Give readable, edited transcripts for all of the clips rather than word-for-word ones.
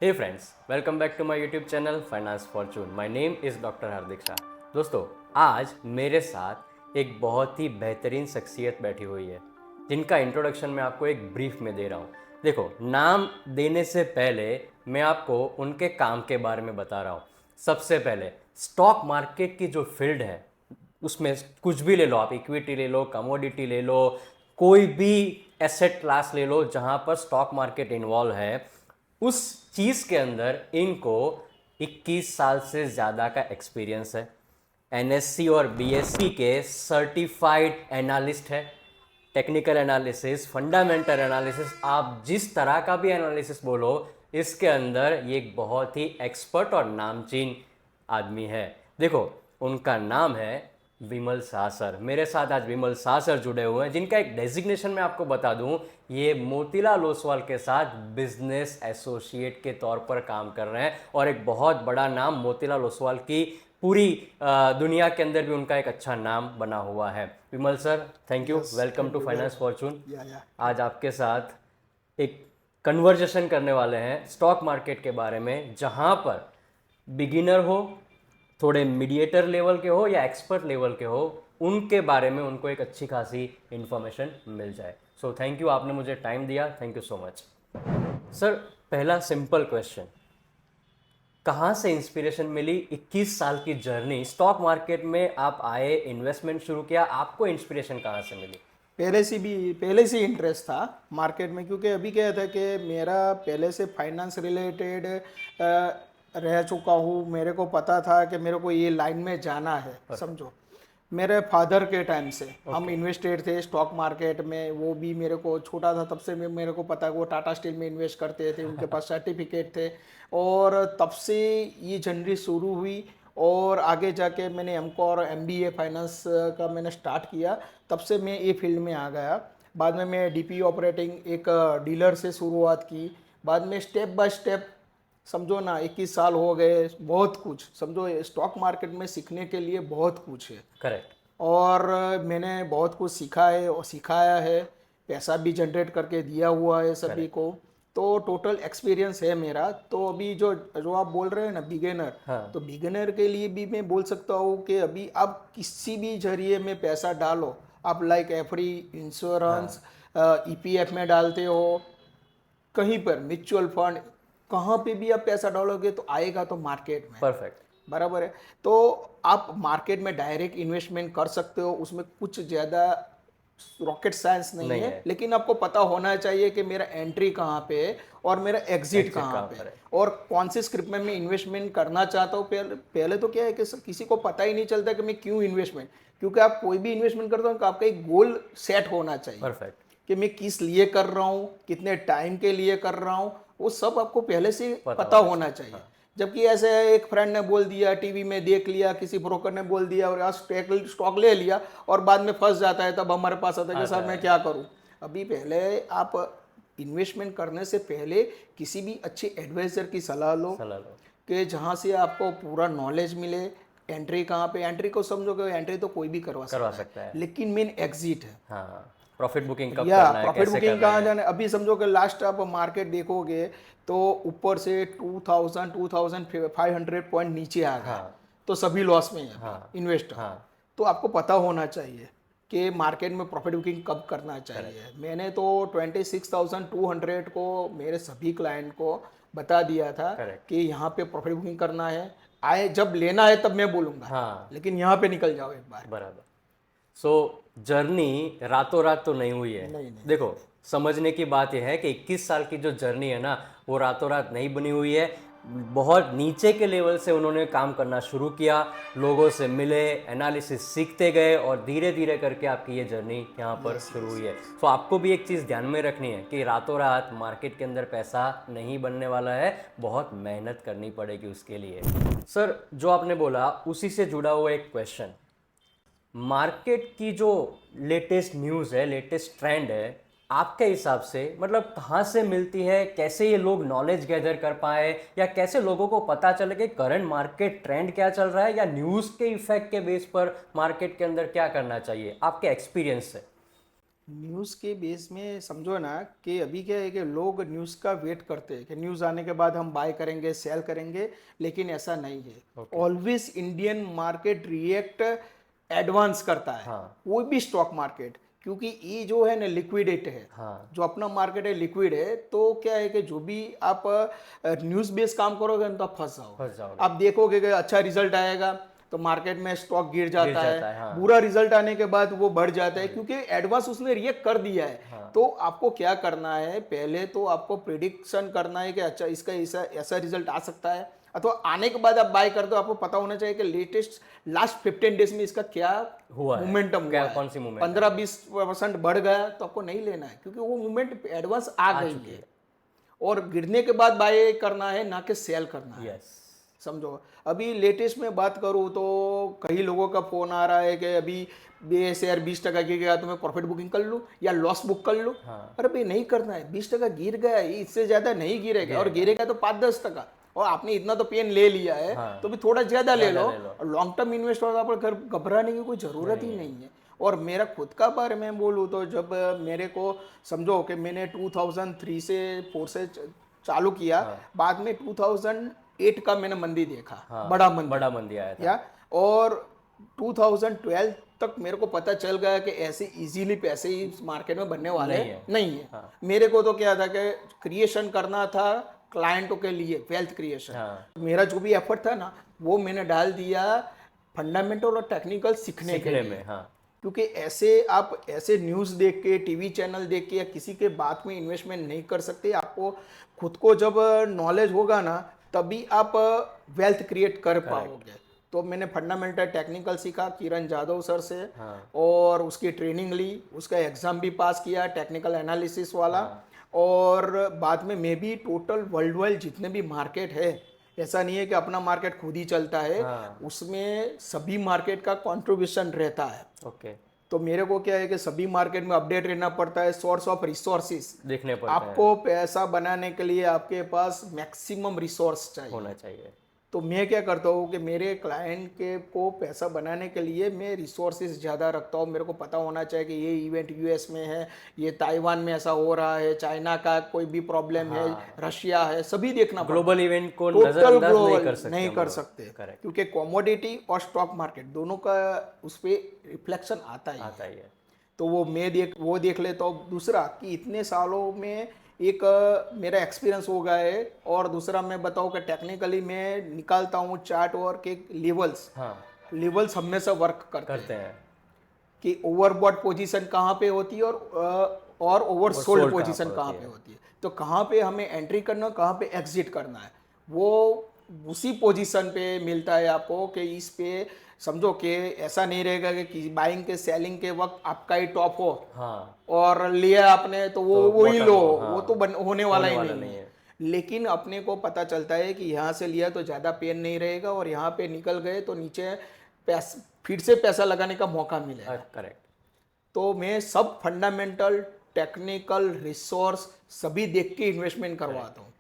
Hey friends, welcome back to my YouTube channel finance fortune. My name is doctor Hardik Shah. दोस्तों, आज मेरे साथ एक बहुत ही बेहतरीन शख्सियत बैठी हुई है जिनका इंट्रोडक्शन मैं आपको एक ब्रीफ में दे रहा हूँ। देखो, नाम देने से पहले मैं आपको उनके काम के बारे में बता रहा हूँ। सबसे पहले स्टॉक मार्केट की जो फील्ड है उसमें कुछ भी ले लो, आप इक्विटी ले लो, कमोडिटी ले लो, कोई भी एसेट क्लास ले लो जहाँ पर स्टॉक मार्केट इन्वॉल्व है, उस चीज़ के अंदर इनको 21 साल से ज़्यादा का एक्सपीरियंस है। एनएससी और बीएससी के सर्टिफाइड एनालिस्ट है। टेक्निकल एनालिसिस, फंडामेंटल एनालिसिस, आप जिस तरह का भी एनालिसिस बोलो, इसके अंदर ये एक बहुत ही एक्सपर्ट और नामचीन आदमी है। देखो, उनका नाम है विमल शाह सर। मेरे साथ आज विमल शाह सर जुड़े हुए हैं जिनका एक डेजिग्नेशन मैं आपको बता दूं, ये मोतीलाल ओसवाल के साथ बिजनेस एसोसिएट के तौर पर काम कर रहे हैं और एक बहुत बड़ा नाम मोतीलाल ओसवाल की पूरी दुनिया के अंदर भी उनका एक अच्छा नाम बना हुआ है। Vimal sir, thank you, welcome to finance fortune. आज आपके साथ एक कन्वर्जेशन करने वाले हैं स्टॉक मार्केट के बारे में, जहां पर बिगिनर हो, थोड़े मीडिएटर लेवल के हो या एक्सपर्ट लेवल के हो, उनके बारे में उनको एक अच्छी खासी इन्फॉर्मेशन मिल जाए। सो थैंक यू, आपने मुझे टाइम दिया, thank you so much. Sir, पहला सिंपल क्वेश्चन, कहाँ से इंस्पिरेशन मिली? 21 साल की जर्नी, स्टॉक मार्केट में आप आए, इन्वेस्टमेंट शुरू किया, आपको इंस्पिरेशन कहाँ से मिली? पहले से इंटरेस्ट था मार्केट में, क्योंकि अभी क्या था कि मेरा पहले से फाइनेंस रिलेटेड रह चुका हूँ। मेरे को पता था कि मेरे को ये लाइन में जाना है, समझो। मेरे फादर के टाइम से हम इन्वेस्टेड थे स्टॉक मार्केट में। वो भी मेरे को छोटा था तब से मेरे को पता है वो टाटा स्टील में इन्वेस्ट करते थे, उनके पास सर्टिफिकेट थे। और तब से ये जर्नी शुरू हुई और आगे जाके मैंने एमकॉम और एमबीए फाइनेंस का मैंने स्टार्ट किया। तब से मैं ये फील्ड में आ गया। बाद में मैं डीपी ऑपरेटिंग एक डीलर से शुरुआत की। बाद में स्टेप बाय स्टेप, समझो ना, 21 साल हो गए। बहुत कुछ समझो, स्टॉक मार्केट में सीखने के लिए बहुत कुछ है। करेक्ट। और मैंने बहुत कुछ सीखा है और सिखाया है, पैसा भी जनरेट करके दिया हुआ है सभी करेक्ट। को। तो टोटल एक्सपीरियंस है मेरा। तो अभी जो जो आप बोल रहे हैं ना, बिगिनर, हाँ। तो बिगिनर के लिए भी मैं बोल सकता हूँ कि अभी आप किसी भी जरिए में पैसा डालो। आप लाइक एफडी, इंश्योरेंस, हाँ। ईपीएफ में डालते हो, कहीं पर म्यूचुअल फंड, कहाँ पे भी आप पैसा डालोगे तो आएगा तो मार्केट में। परफेक्ट। बराबर है। तो आप मार्केट में डायरेक्ट इन्वेस्टमेंट कर सकते हो, उसमें कुछ ज़्यादा रॉकेट साइंस नहीं नहीं है। है। लेकिन आपको पता होना चाहिए कि मेरा एंट्री कहाँ पे है और मेरा एग्जिट एग्जिट कहाँ कहाँ पे पर है, है? और कौन सी स्क्रिप्ट में मैं इन्वेस्टमेंट करना चाहता हूँ। पहले पहले तो क्या है कि किसी को पता ही नहीं चलता कि मैं क्यों इन्वेस्टमेंट, क्योंकि आप कोई भी इन्वेस्टमेंट करते हो तो आपका एक गोल सेट होना चाहिए परफेक्ट। कि मैं किस लिए कर रहा हूँ, कितने टाइम के लिए कर रहा हूँ। वो सब आपको पहले से पता पता होना होना चाहिए, चाहिए। हाँ। जबकि ऐसे एक फ्रेंड ने बोल दिया, टीवी में देख लिया, किसी ब्रोकर ने बोल दिया और आज स्टॉक ले लिया और बाद में फंस जाता है, तब हमारे पास आता है कि आता सर मैं है। क्या करूं। अभी पहले आप इन्वेस्टमेंट करने से पहले किसी भी अच्छे एडवाइजर की सलाह लो, सलाह लो। कि जहाँ से आपको पूरा नॉलेज मिले। एंट्री कहाँ पे, एंट्री को समझो कि एंट्री तो कोई भी करवा करवा सकता है, सकता है। लेकिन मेन एग्जिट है। हाँ। प्रॉफिट बुकिंग कब या करना है, प्रॉफिट कैसे बुकिंग करना कहाँ है? जाना है। अभी समझो कि लास्ट आप मार्केट देखोगे तो ऊपर से 2500 पॉइंट नीचे आ गया, हाँ। तो सभी लॉस में है अभी हाँ। इन्वेस्टर। हाँ। तो आपको पता होना चाहिए कि मार्केट में प्रॉफिट बुकिंग कब करना करेक्ट। चाहिए। मैंने तो 26,200 को मेरे सभी क्लाइंट को बता दिया था करेक्ट। कि यहाँ पे प्रॉफिट बुकिंग करना है। आए जब लेना है तब मैं बोलूँगा, हाँ। लेकिन यहाँ पे निकल जाओ एक बार। बराबर। सो जर्नी रातों रात तो नहीं हुई है। नहीं नहीं। देखो, समझने की बात यह है कि 21 साल की जो जर्नी है ना, वो रातों रात नहीं बनी हुई है। बहुत नीचे के लेवल से उन्होंने काम करना शुरू किया, लोगों से मिले, एनालिसिस सीखते गए और धीरे धीरे करके आपकी ये जर्नी यहाँ पर यस शुरू यस। हुई है। सो आपको भी एक चीज़ ध्यान में रखनी है कि रातों रात मार्केट के अंदर पैसा नहीं बनने वाला है, बहुत मेहनत करनी पड़ेगी उसके लिए। सर, जो आपने बोला उसी से जुड़ा हुआ एक क्वेश्चन, मार्केट की जो लेटेस्ट न्यूज़ है, लेटेस्ट ट्रेंड है, आपके हिसाब से मतलब कहाँ से मिलती है? कैसे ये लोग नॉलेज गैदर कर पाए, या कैसे लोगों को पता चले कि करंट मार्केट ट्रेंड क्या चल रहा है, या न्यूज़ के इफेक्ट के बेस पर मार्केट के अंदर क्या करना चाहिए आपके एक्सपीरियंस से? न्यूज़ के बेस में समझो ना कि अभी क्या है कि लोग न्यूज़ का वेट करते हैं कि न्यूज़ आने के बाद हम बाय करेंगे सेल करेंगे, लेकिन ऐसा नहीं है। Okay. Always Indian market react advance करता है, हाँ कोई भी स्टॉक मार्केट, क्योंकि ये जो है ना लिक्विडेट है, हाँ जो अपना मार्केट है लिक्विड है। तो क्या है कि जो भी आप न्यूज़ बेस्ड काम करोगे ना तो आप फंस जाओगे। फंस जाओगे। आप देखोगे कि अच्छा रिजल्ट आएगा तो मार्केट में स्टॉक गिर जाता है, हाँ बुरा रिजल्ट आने के बाद वो बढ़ जाता है, क्योंकि एडवांस उसने रिएक्ट कर दिया है। हाँ तो आपको क्या करना है, पहले तो आपको प्रिडिक्शन करना है कि अच्छा इसका ऐसा ऐसा रिजल्ट आ सकता है, अथवा आने के बाद आप बाय कर दो। आपको पता होना चाहिए कि लेटेस्ट लास्ट 15 डेज में इसका क्या हुआ है, मोमेंटम क्या हुआ है। कौन सी मूवमेंट 15-20% बढ़ गया तो आपको नहीं लेना है, क्योंकि वो मूवमेंट एडवांस आ गई चुकी है। और गिरने के बाद बाय करना है, ना कि सेल करना है। यस समझो, अभी लेटेस्ट में बात करूँ तो कई लोगों का फोन आ रहा है कि अभी ये शेयर 20% गिर गया तो मैं प्रॉफिट बुकिंग कर लूँ या लॉस बुक कर लूँ। हाँ अरे भाई नहीं करना है, 20% गिर गया है, इससे ज्यादा नहीं गिरेगा, और गिरेगा तो 5-10%। और आपने इतना तो पेन ले लिया है हाँ तो भी थोड़ा ज्यादा ले लो। ज़्यादा ले लो। और लॉन्ग टर्म इन्वेस्टर पर घबराने की कोई जरूरत ही नहीं है। और मेरा खुद का बारे में बोलूँ तो जब मेरे को समझो कि मैंने 2003 से 4 से चालू किया, बाद में 2008 का मैंने मंदी देखा, हाँ बड़ा मंदी आया था। या और 2012 तक मेरे को पता चल गया कि ऐसे इजीली पैसे इस मार्केट में बनने वाले नहीं है। हाँ मेरे को तो क्या था कि क्रिएशन करना था क्लाइंटों के लिए, वेल्थ क्रिएशन। हाँ मेरा जो भी एफर्ट था ना वो मैंने डाल दिया फंडामेंटल और टेक्निकल सीखने के लिए। में हाँ क्योंकि ऐसे आप ऐसे न्यूज़ देख के, टीवी चैनल देख के या किसी के बात में इन्वेस्टमेंट नहीं कर सकते। आपको खुद को जब नॉलेज होगा ना तभी आप वेल्थ क्रिएट कर पाओगे। तो मैंने फंडामेंटल टेक्निकल सीखा किरण जादव सर से, हाँ और उसकी ट्रेनिंग ली, उसका एग्जाम भी पास किया टेक्निकल एनालिसिस वाला। और बाद में मैं भी टोटल वर्ल्ड वाइड जितने भी मार्केट है, ऐसा नहीं है कि अपना मार्केट खुद ही चलता है, हाँ उसमें सभी मार्केट का कंट्रीब्यूशन रहता है। ओके तो मेरे को क्या है कि सभी मार्केट में अपडेट रहना पड़ता है। सोर्स ऑफ रिसोर्सेस देखने पड़ते हैं, आपको पैसा बनाने के लिए आपके पास मैक्सिमम रिसोर्स चाहिए। होना चाहिए। तो मैं क्या करता हूँ कि मेरे क्लाइंट के को पैसा बनाने के लिए मैं रिसोर्सेज ज़्यादा रखता हूँ। मेरे को पता होना चाहिए कि ये इवेंट यूएस में है, ये ताइवान में ऐसा हो रहा है, चाइना का कोई भी प्रॉब्लम है, रशिया है, सभी देखना पड़ता है। ग्लोबल इवेंट को टोटल नजरअंदाज नहीं ग्लोबल कर सकते नहीं हम कर लोग। सकते, करेक्ट, क्योंकि कमोडिटी और स्टॉक मार्केट दोनों का उस पर रिफ्लेक्शन आता ही आता है। ही है। तो वो देख लेता हूँ। दूसरा कि इतने सालों में एक मेरा एक्सपीरियंस हो गया है। और दूसरा मैं बताऊँ कि टेक्निकली मैं निकालता हूँ चार्ट और के हाँ लेवल्स हमेशा वर्क करते करते हैं हैं। कि ओवरबॉट पोजीशन कहाँ पे होती है और ओवरसोल्ड sold कहाँ पोजीशन पर कहाँ होती पे है। होती है। तो कहाँ पे हमें एंट्री करना, कहाँ पे एग्जिट करना है, वो उसी पोजीशन पे मिलता है आपको। कि इस पे समझो कि ऐसा नहीं रहेगा कि बाइंग के सेलिंग के वक्त आपका ही टॉप हो हाँ और लिया आपने तो वो ही bottom लो, हो, हाँ, वो तो होने वाला ही वाला नहीं नहीं है। है। लेकिन अपने को पता चलता है कि यहाँ से लिया तो ज़्यादा पेन नहीं रहेगा, और यहाँ पे निकल गए तो नीचे फिर से पैसा लगाने का मौका मिलेगा। करेक्ट। तो मैं सब फंडामेंटल, टेक्निकल, रिसोर्स सभी देख के इन्वेस्टमेंट करवाता हूँ।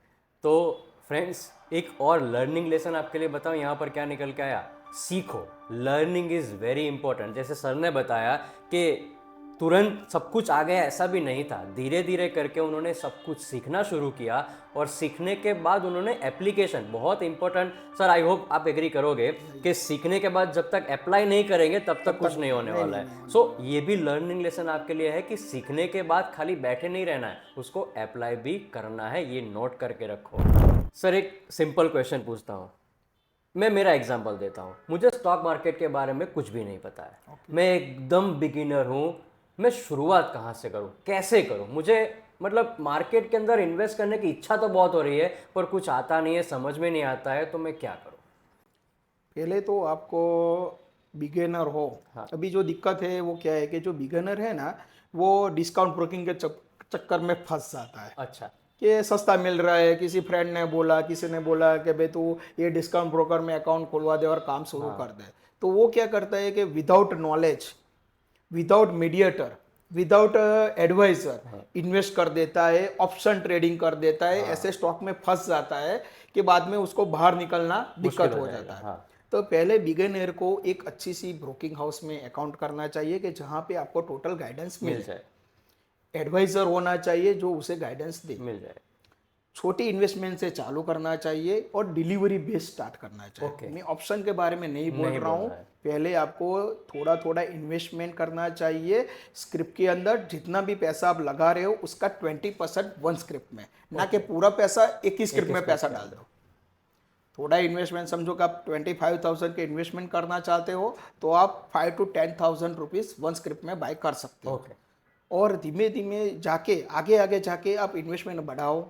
तो फ्रेंड्स, एक और लर्निंग लेसन आपके लिए बताऊं यहाँ पर क्या निकल के आया। सीखो, लर्निंग इज़ वेरी इंपॉर्टेंट। जैसे सर ने बताया कि तुरंत सब कुछ आ गया, ऐसा भी नहीं था। धीरे धीरे करके उन्होंने सब कुछ सीखना शुरू किया, और सीखने के बाद उन्होंने एप्लीकेशन, बहुत इंपॉर्टेंट सर, आई होप आप एग्री करोगे कि सीखने के बाद जब तक अप्लाई नहीं करेंगे तब तक कुछ नहीं होने वाला है। सो ये भी लर्निंग लेसन आपके लिए है कि सीखने के बाद खाली बैठे नहीं रहना है, उसको अप्लाई भी करना है। ये नोट करके रखो। सर एक सिंपल क्वेश्चन पूछता हूँ, मैं मेरा एग्जांपल देता हूँ। मुझे स्टॉक मार्केट के बारे में कुछ भी नहीं पता है, मैं एकदम बिगिनर हूँ। मैं शुरुआत कहाँ से करूँ, कैसे करूँ? मुझे मतलब मार्केट के अंदर इन्वेस्ट करने की इच्छा तो बहुत हो रही है, पर कुछ आता नहीं है, समझ में नहीं आता है, तो मैं क्या करूँ? पहले तो आपको बिगिनर हो। अभी जो दिक्कत है वो क्या है कि जो बिगिनर है ना वो डिस्काउंट ब्रोकिंग के चक्कर में फंस जाता है अच्छा, कि सस्ता मिल रहा है, किसी फ्रेंड ने बोला, किसी ने बोला कि भाई तू ये डिस्काउंट ब्रोकर में अकाउंट खुलवा दे और काम शुरू कर दे। तो वो क्या करता है कि without knowledge, without mediator, without advisor invest कर देता है, ऑप्शन ट्रेडिंग कर देता है, ऐसे स्टॉक में फंस जाता है कि बाद में उसको बाहर निकलना दिक्कत हो जाता है। तो पहले बिगिनर को एक अच्छी सी ब्रोकिंग हाउस में अकाउंट करना चाहिए कि जहाँ पे आपको टोटल गाइडेंस मिल जाए। एडवाइजर होना चाहिए जो उसे गाइडेंस दे। मिल जाए। छोटी इन्वेस्टमेंट से चालू करना चाहिए और डिलीवरी बेस्ड स्टार्ट करना चाहिए। Okay. मैं ऑप्शन के बारे में नहीं बोल नहीं रहा बोल हूँ। रहा है। पहले आपको थोड़ा थोड़ा इन्वेस्टमेंट करना चाहिए स्क्रिप्ट के अंदर। जितना भी पैसा आप लगा रहे हो उसका 20% वन स्क्रिप्ट में, ना कि पूरा पैसा एक ही स्क्रिप्ट में पैसा डाल दो। थोड़ा इन्वेस्टमेंट समझो कि आप 25,000 के इन्वेस्टमेंट करना चाहते हो तो आप 5 to 10,000 रुपीज़ वन स्क्रिप्ट में बाय कर सकते हो। ओके। और धीमे धीमे जाके आगे आगे जाके आप इन्वेस्टमेंट बढ़ाओ।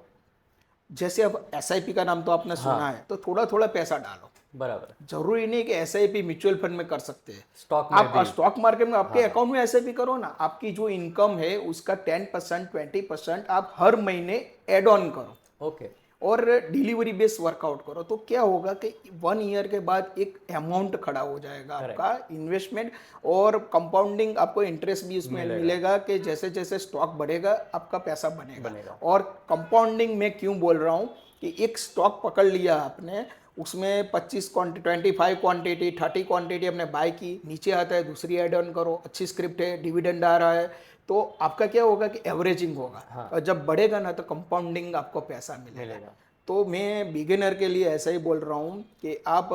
जैसे अब एसआईपी का नाम तो आपने सुना है, तो थोड़ा थोड़ा पैसा डालो। बराबर। जरूरी नहीं कि एसआईपी म्यूचुअल फंड में कर सकते हैं। स्टॉक में आप भी। स्टॉक मार्केट में आपके अकाउंट में एसआईपी करो ना। आपकी जो इनकम है उसका 10% 20% आप हर महीने एड ऑन करो ओके। और डिलीवरी बेस्ड वर्कआउट करो। तो क्या होगा कि 1 ईयर के बाद एक अमाउंट खड़ा हो जाएगा आपका इन्वेस्टमेंट, और कंपाउंडिंग आपको इंटरेस्ट भी उसमें मिलेगा कि जैसे जैसे स्टॉक बढ़ेगा आपका पैसा बनेगा। और कंपाउंडिंग में क्यों बोल रहा हूँ कि एक स्टॉक पकड़ लिया आपने, उसमें 25 क्वांटिटी 25 क्वांटिटी 30 क्वांटिटी आपने बाय की, नीचे आता है दूसरी एड ऑन करो, अच्छी स्क्रिप्ट है, डिविडेंड आ रहा है, तो आपका क्या होगा कि एवरेजिंग होगा। और जब बढ़ेगा ना तो कंपाउंडिंग आपको पैसा मिलेगा। तो मैं बिगिनर के लिए ऐसा ही बोल रहा हूँ कि आप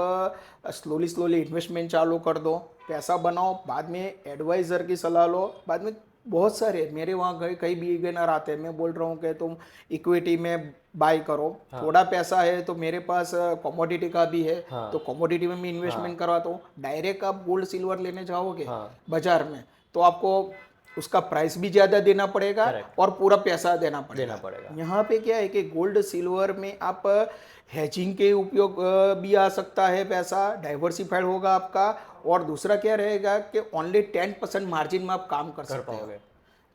स्लोली स्लोली इन्वेस्टमेंट चालू कर दो, पैसा बनाओ, बाद में एडवाइज़र की सलाह लो। बाद में बहुत सारे मेरे वहाँ गए कई बिगिनर आते हैं, मैं बोल रहा हूँ कि तुम इक्विटी में बाय करो। थोड़ा पैसा है तो मेरे पास कमोडिटी का भी है, तो कमोडिटी में भी इन्वेस्टमेंट करवाता हूँ। डायरेक्ट आप गोल्ड सिल्वर लेने जाओगे बाजार में तो आपको उसका प्राइस भी ज़्यादा देना पड़ेगा और पूरा पैसा देना पड़ेगा। यहाँ पे क्या है कि गोल्ड सिल्वर में आप हेजिंग के उपयोग भी आ सकता है, पैसा डाइवर्सिफाइड होगा आपका। और दूसरा क्या रहेगा कि ओनली 10% मार्जिन में आप काम कर सकते हो।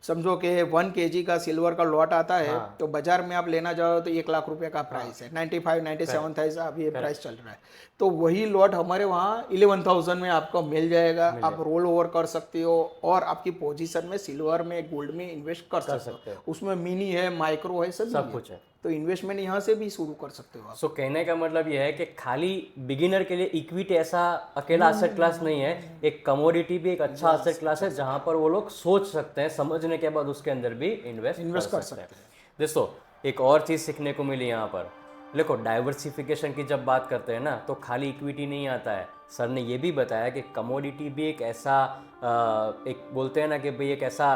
समझो कि 1 kg का सिल्वर का लॉट आता है, तो बाजार में आप लेना जाओ तो 1 लाख रुपए का प्राइस है, 97,000 अभी ये प्राइस चल रहा है। तो वही लॉट हमारे वहाँ 11,000 में आपको मिल जाएगा। आप रोल ओवर कर सकते हो और आपकी पोजीशन में सिल्वर में गोल्ड में इन्वेस्ट कर सकते हो। उसमें मिनी है, माइक्रो है, सब कुछ है। तो इन्वेस्टमेंट यहाँ से भी शुरू कर सकते हो आप। सो कहने का मतलब यह है कि खाली बिगिनर के लिए इक्विटी ऐसा अकेला एसेट क्लास नहीं है, एक कमोडिटी भी एक अच्छा एसेट क्लास है जहां पर वो लोग सोच सकते हैं, समझने के बाद उसके अंदर भी इन्वेस्ट कर सकते हैं। दोस्तों एक और चीज़ सीखने को मिली यहाँ पर। देखो डाइवर्सिफिकेशन की जब बात करते हैं ना तो खाली इक्विटी नहीं आता है। सर ने ये भी बताया कि कमोडिटी भी एक ऐसा एक बोलते हैं ना कि भाई एक ऐसा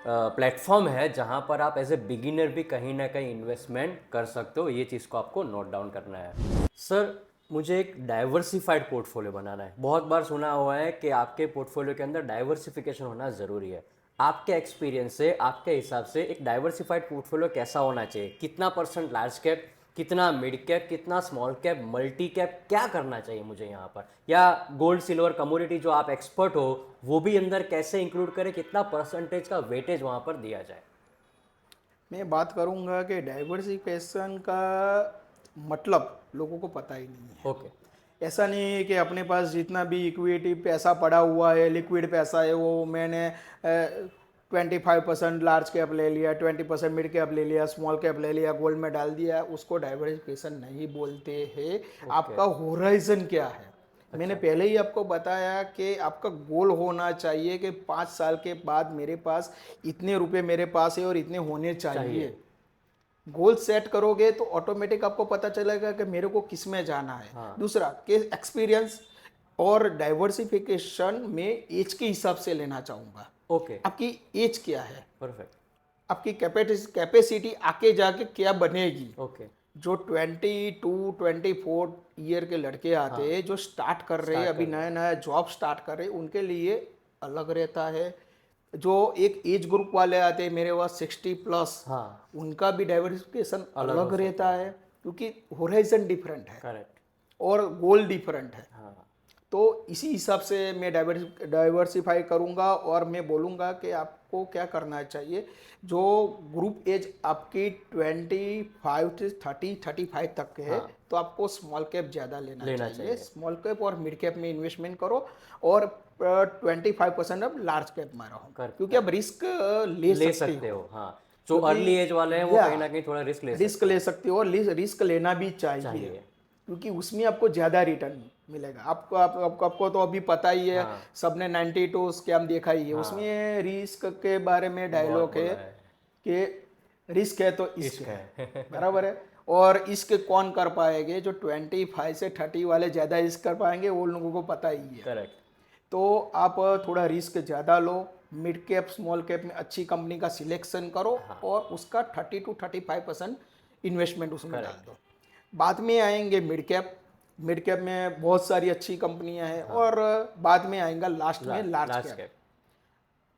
प्लेटफॉर्म है जहां पर आप एज ए बिगिनर भी कहीं ना कहीं इन्वेस्टमेंट कर सकते हो। ये चीज़ को आपको नोट डाउन करना है। सर मुझे एक डाइवर्सिफाइड पोर्टफोलियो बनाना है। बहुत बार सुना हुआ है कि आपके पोर्टफोलियो के अंदर डाइवर्सिफिकेशन होना ज़रूरी है। आपके एक्सपीरियंस से, आपके हिसाब से एक डाइवर्सिफाइड पोर्टफोलियो कैसा होना चाहिए? कितना % लार्ज कैप, कितना मिड कैप, कितना स्मॉल कैप, मल्टी कैप, क्या करना चाहिए मुझे यहाँ पर? या गोल्ड सिल्वर कमोडिटी जो आप एक्सपर्ट हो वो भी अंदर कैसे इंक्लूड करें, कितना % का वेटेज वहाँ पर दिया जाए? मैं बात करूँगा कि डाइवर्सिफिकेशन का मतलब लोगों को पता ही नहीं है। ओके। ऐसा नहीं है कि अपने पास जितना भी इक्विटी पैसा पड़ा हुआ है, लिक्विड पैसा है, वो मैंने 25% लार्ज कैप ले लिया, 20% मिड कैप ले लिया, स्मॉल कैप ले लिया, गोल्ड में डाल दिया, उसको डाइवर्सिफिकेशन नहीं बोलते हैं। आपका होराइजन क्या है? मैंने पहले ही आपको बताया कि आपका गोल होना चाहिए कि 5 साल के बाद मेरे पास इतने रुपए मेरे पास है और इतने होने चाहिए। गोल सेट करोगे तो ऑटोमेटिक आपको पता चलेगा कि मेरे को किस में जाना है। दूसरा कि एक्सपीरियंस और डाइवर्सिफिकेशन में एज के हिसाब से लेना चाहूँगा। ओके। आपकी एज क्या है, परफेक्ट। आपकी कैपेसिटी आके जाके क्या बनेगी। ओके। जो 22-24 ईयर के लड़के आते हैं जो स्टार्ट कर रहे हैं, अभी नया नया जॉब स्टार्ट कर रहे हैं, उनके लिए अलग रहता है। जो एक एज ग्रुप वाले आते हैं मेरे पास 60+, उनका भी डाइवर्सिफिकेशन अलग रहता है, क्योंकि होराइजन डिफरेंट है। करेक्ट। और गोल डिफरेंट है। तो इसी हिसाब से मैं डाइवर्सिफाई करूंगा और मैं बोलूँगा कि आपको क्या करना चाहिए। जो ग्रुप एज आपकी 25 से 35 तक है, तो आपको स्मॉल कैप ज़्यादा लेना चाहिए। स्मॉल कैप और मिड कैप में इन्वेस्टमेंट करो और 25% अब लार्ज कैप में रहो, क्योंकि आप रिस्क ले सकते हो। जो अर्ली एज वाले हैं वो कहीं ना कहीं थोड़ा रिस्क ले सकते हो और रिस्क लेना भी चाहिए, क्योंकि उसमें आपको ज़्यादा रिटर्न मिलेगा। आपको तो अभी पता ही है, सबने 92 स्कैम देखा ही है। उसमें रिस्क के बारे में डायलॉग है कि रिस्क है तो इश्क इश्क है, है। बराबर है। और इश्क कौन कर पाएंगे? जो 25 से 30 वाले ज़्यादा इश्क कर पाएंगे, वो लोगों को पता ही है। करेक्ट। तो आप थोड़ा रिस्क ज़्यादा लो, मिड कैप स्मॉल कैप में अच्छी कंपनी का सिलेक्शन करो और उसका 30 to 35% इन्वेस्टमेंट उसमें डाल Correct. दो। बाद में आएंगे मिड कैप। मिड कैप में बहुत सारी अच्छी कंपनियां हैं और बाद में आएगा लास्ट में लार्ज लार्ज कैप। कैप।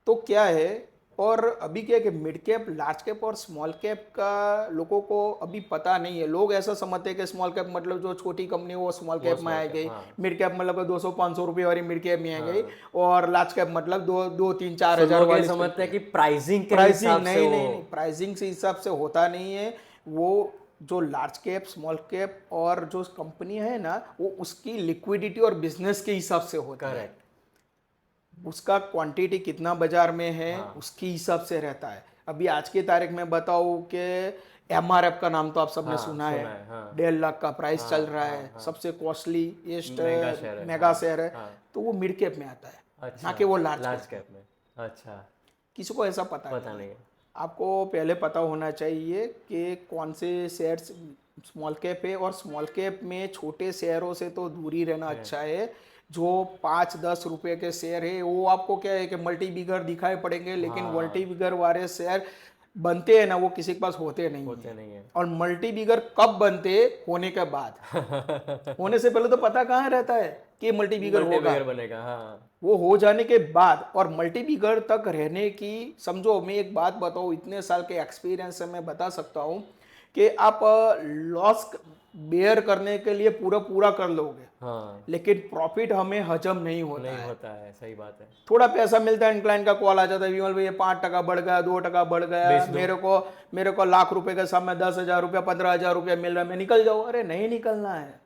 तो क्या है, और अभी क्या है कि मिड कैप, लार्ज कैप और स्मॉल कैप का लोगों को अभी पता नहीं है। लोग ऐसा समझते हैं कि स्मॉल कैप मतलब जो छोटी कंपनी है वो स्मॉल कैप में आ small cap, गई, हाँ। मिड कैप मतलब 200-500 रुपये वाली मिड कैप में आ गई, और लार्ज कैप मतलब 2-3-4 तो हजार लोग ये वाली समझते हैं स्पेक्ट कि प्राइसिंग के प्राइसिंग हिसाब से नहीं वो नहीं नहीं, प्राइसिंग से हिसाब से होता नहीं है। वो जो लार्ज कैप स्मॉल कैप और जो कंपनी है ना, वो उसकी लिक्विडिटी और बिजनेस के हिसाब से होता है। करेक्ट। उसका क्वांटिटी कितना बाजार में है उसके हिसाब से रहता है। अभी आज की तारीख में बताओ कि एमआरएफ का नाम तो आप सबने हाँ, सुना है। हाँ। 1.5 लाख का प्राइस हाँ, चल रहा हाँ, है, हाँ। सबसे कॉस्टलीएस्ट मेगा शेयर है, मेगा हाँ, शेयर है। हाँ। तो वो मिड कैप में आता है, अच्छा, ना कि वो लार्ज लार्ज कैप। कैप में। अच्छा, किसी को ऐसा पता पता नहीं नहीं है। है। आपको पहले पता होना चाहिए कि कौन से शेयर्स स्मॉल कैप है, और स्मॉल कैप में छोटे शेयरों से तो दूरी रहना अच्छा है। जो 5-10 रुपए के शेयर है वो आपको क्या है कि मल्टी बिगर दिखाई पड़ेंगे, लेकिन मल्टी बिगर वाले शेयर बनते हैं ना, वो किसी के पास होते नहीं होते है। नहीं है। और मल्टी बिगर कब बनते? होने के बाद। होने से पहले तो पता कहाँ रहता है कि मल्टी बिगर मल्टी होगा? बिगर बनेगा, हाँ। वो हो जाने के बाद। और मल्टी बिगर तक रहने की, समझो मैं एक बात बताऊँ, इतने साल के एक्सपीरियंस से मैं बता सकता हूँ कि आप लॉस बेयर करने के लिए पूरा पूरा कर लोगे, हाँ, लेकिन प्रॉफिट हमें हजम नहीं होता नहीं है। होता है, सही बात है। थोड़ा पैसा मिलता है, इंक्लाइन का कॉल आ जाता है, विमल भाई ये 5% बढ़ गया, 2% बढ़ गया, बेच दो। मेरे को लाख रुपए के सामने 10,000 रुपया, 15,000 रुपया मिल रहा है, मैं निकल जाऊँ? अरे नहीं निकलना है,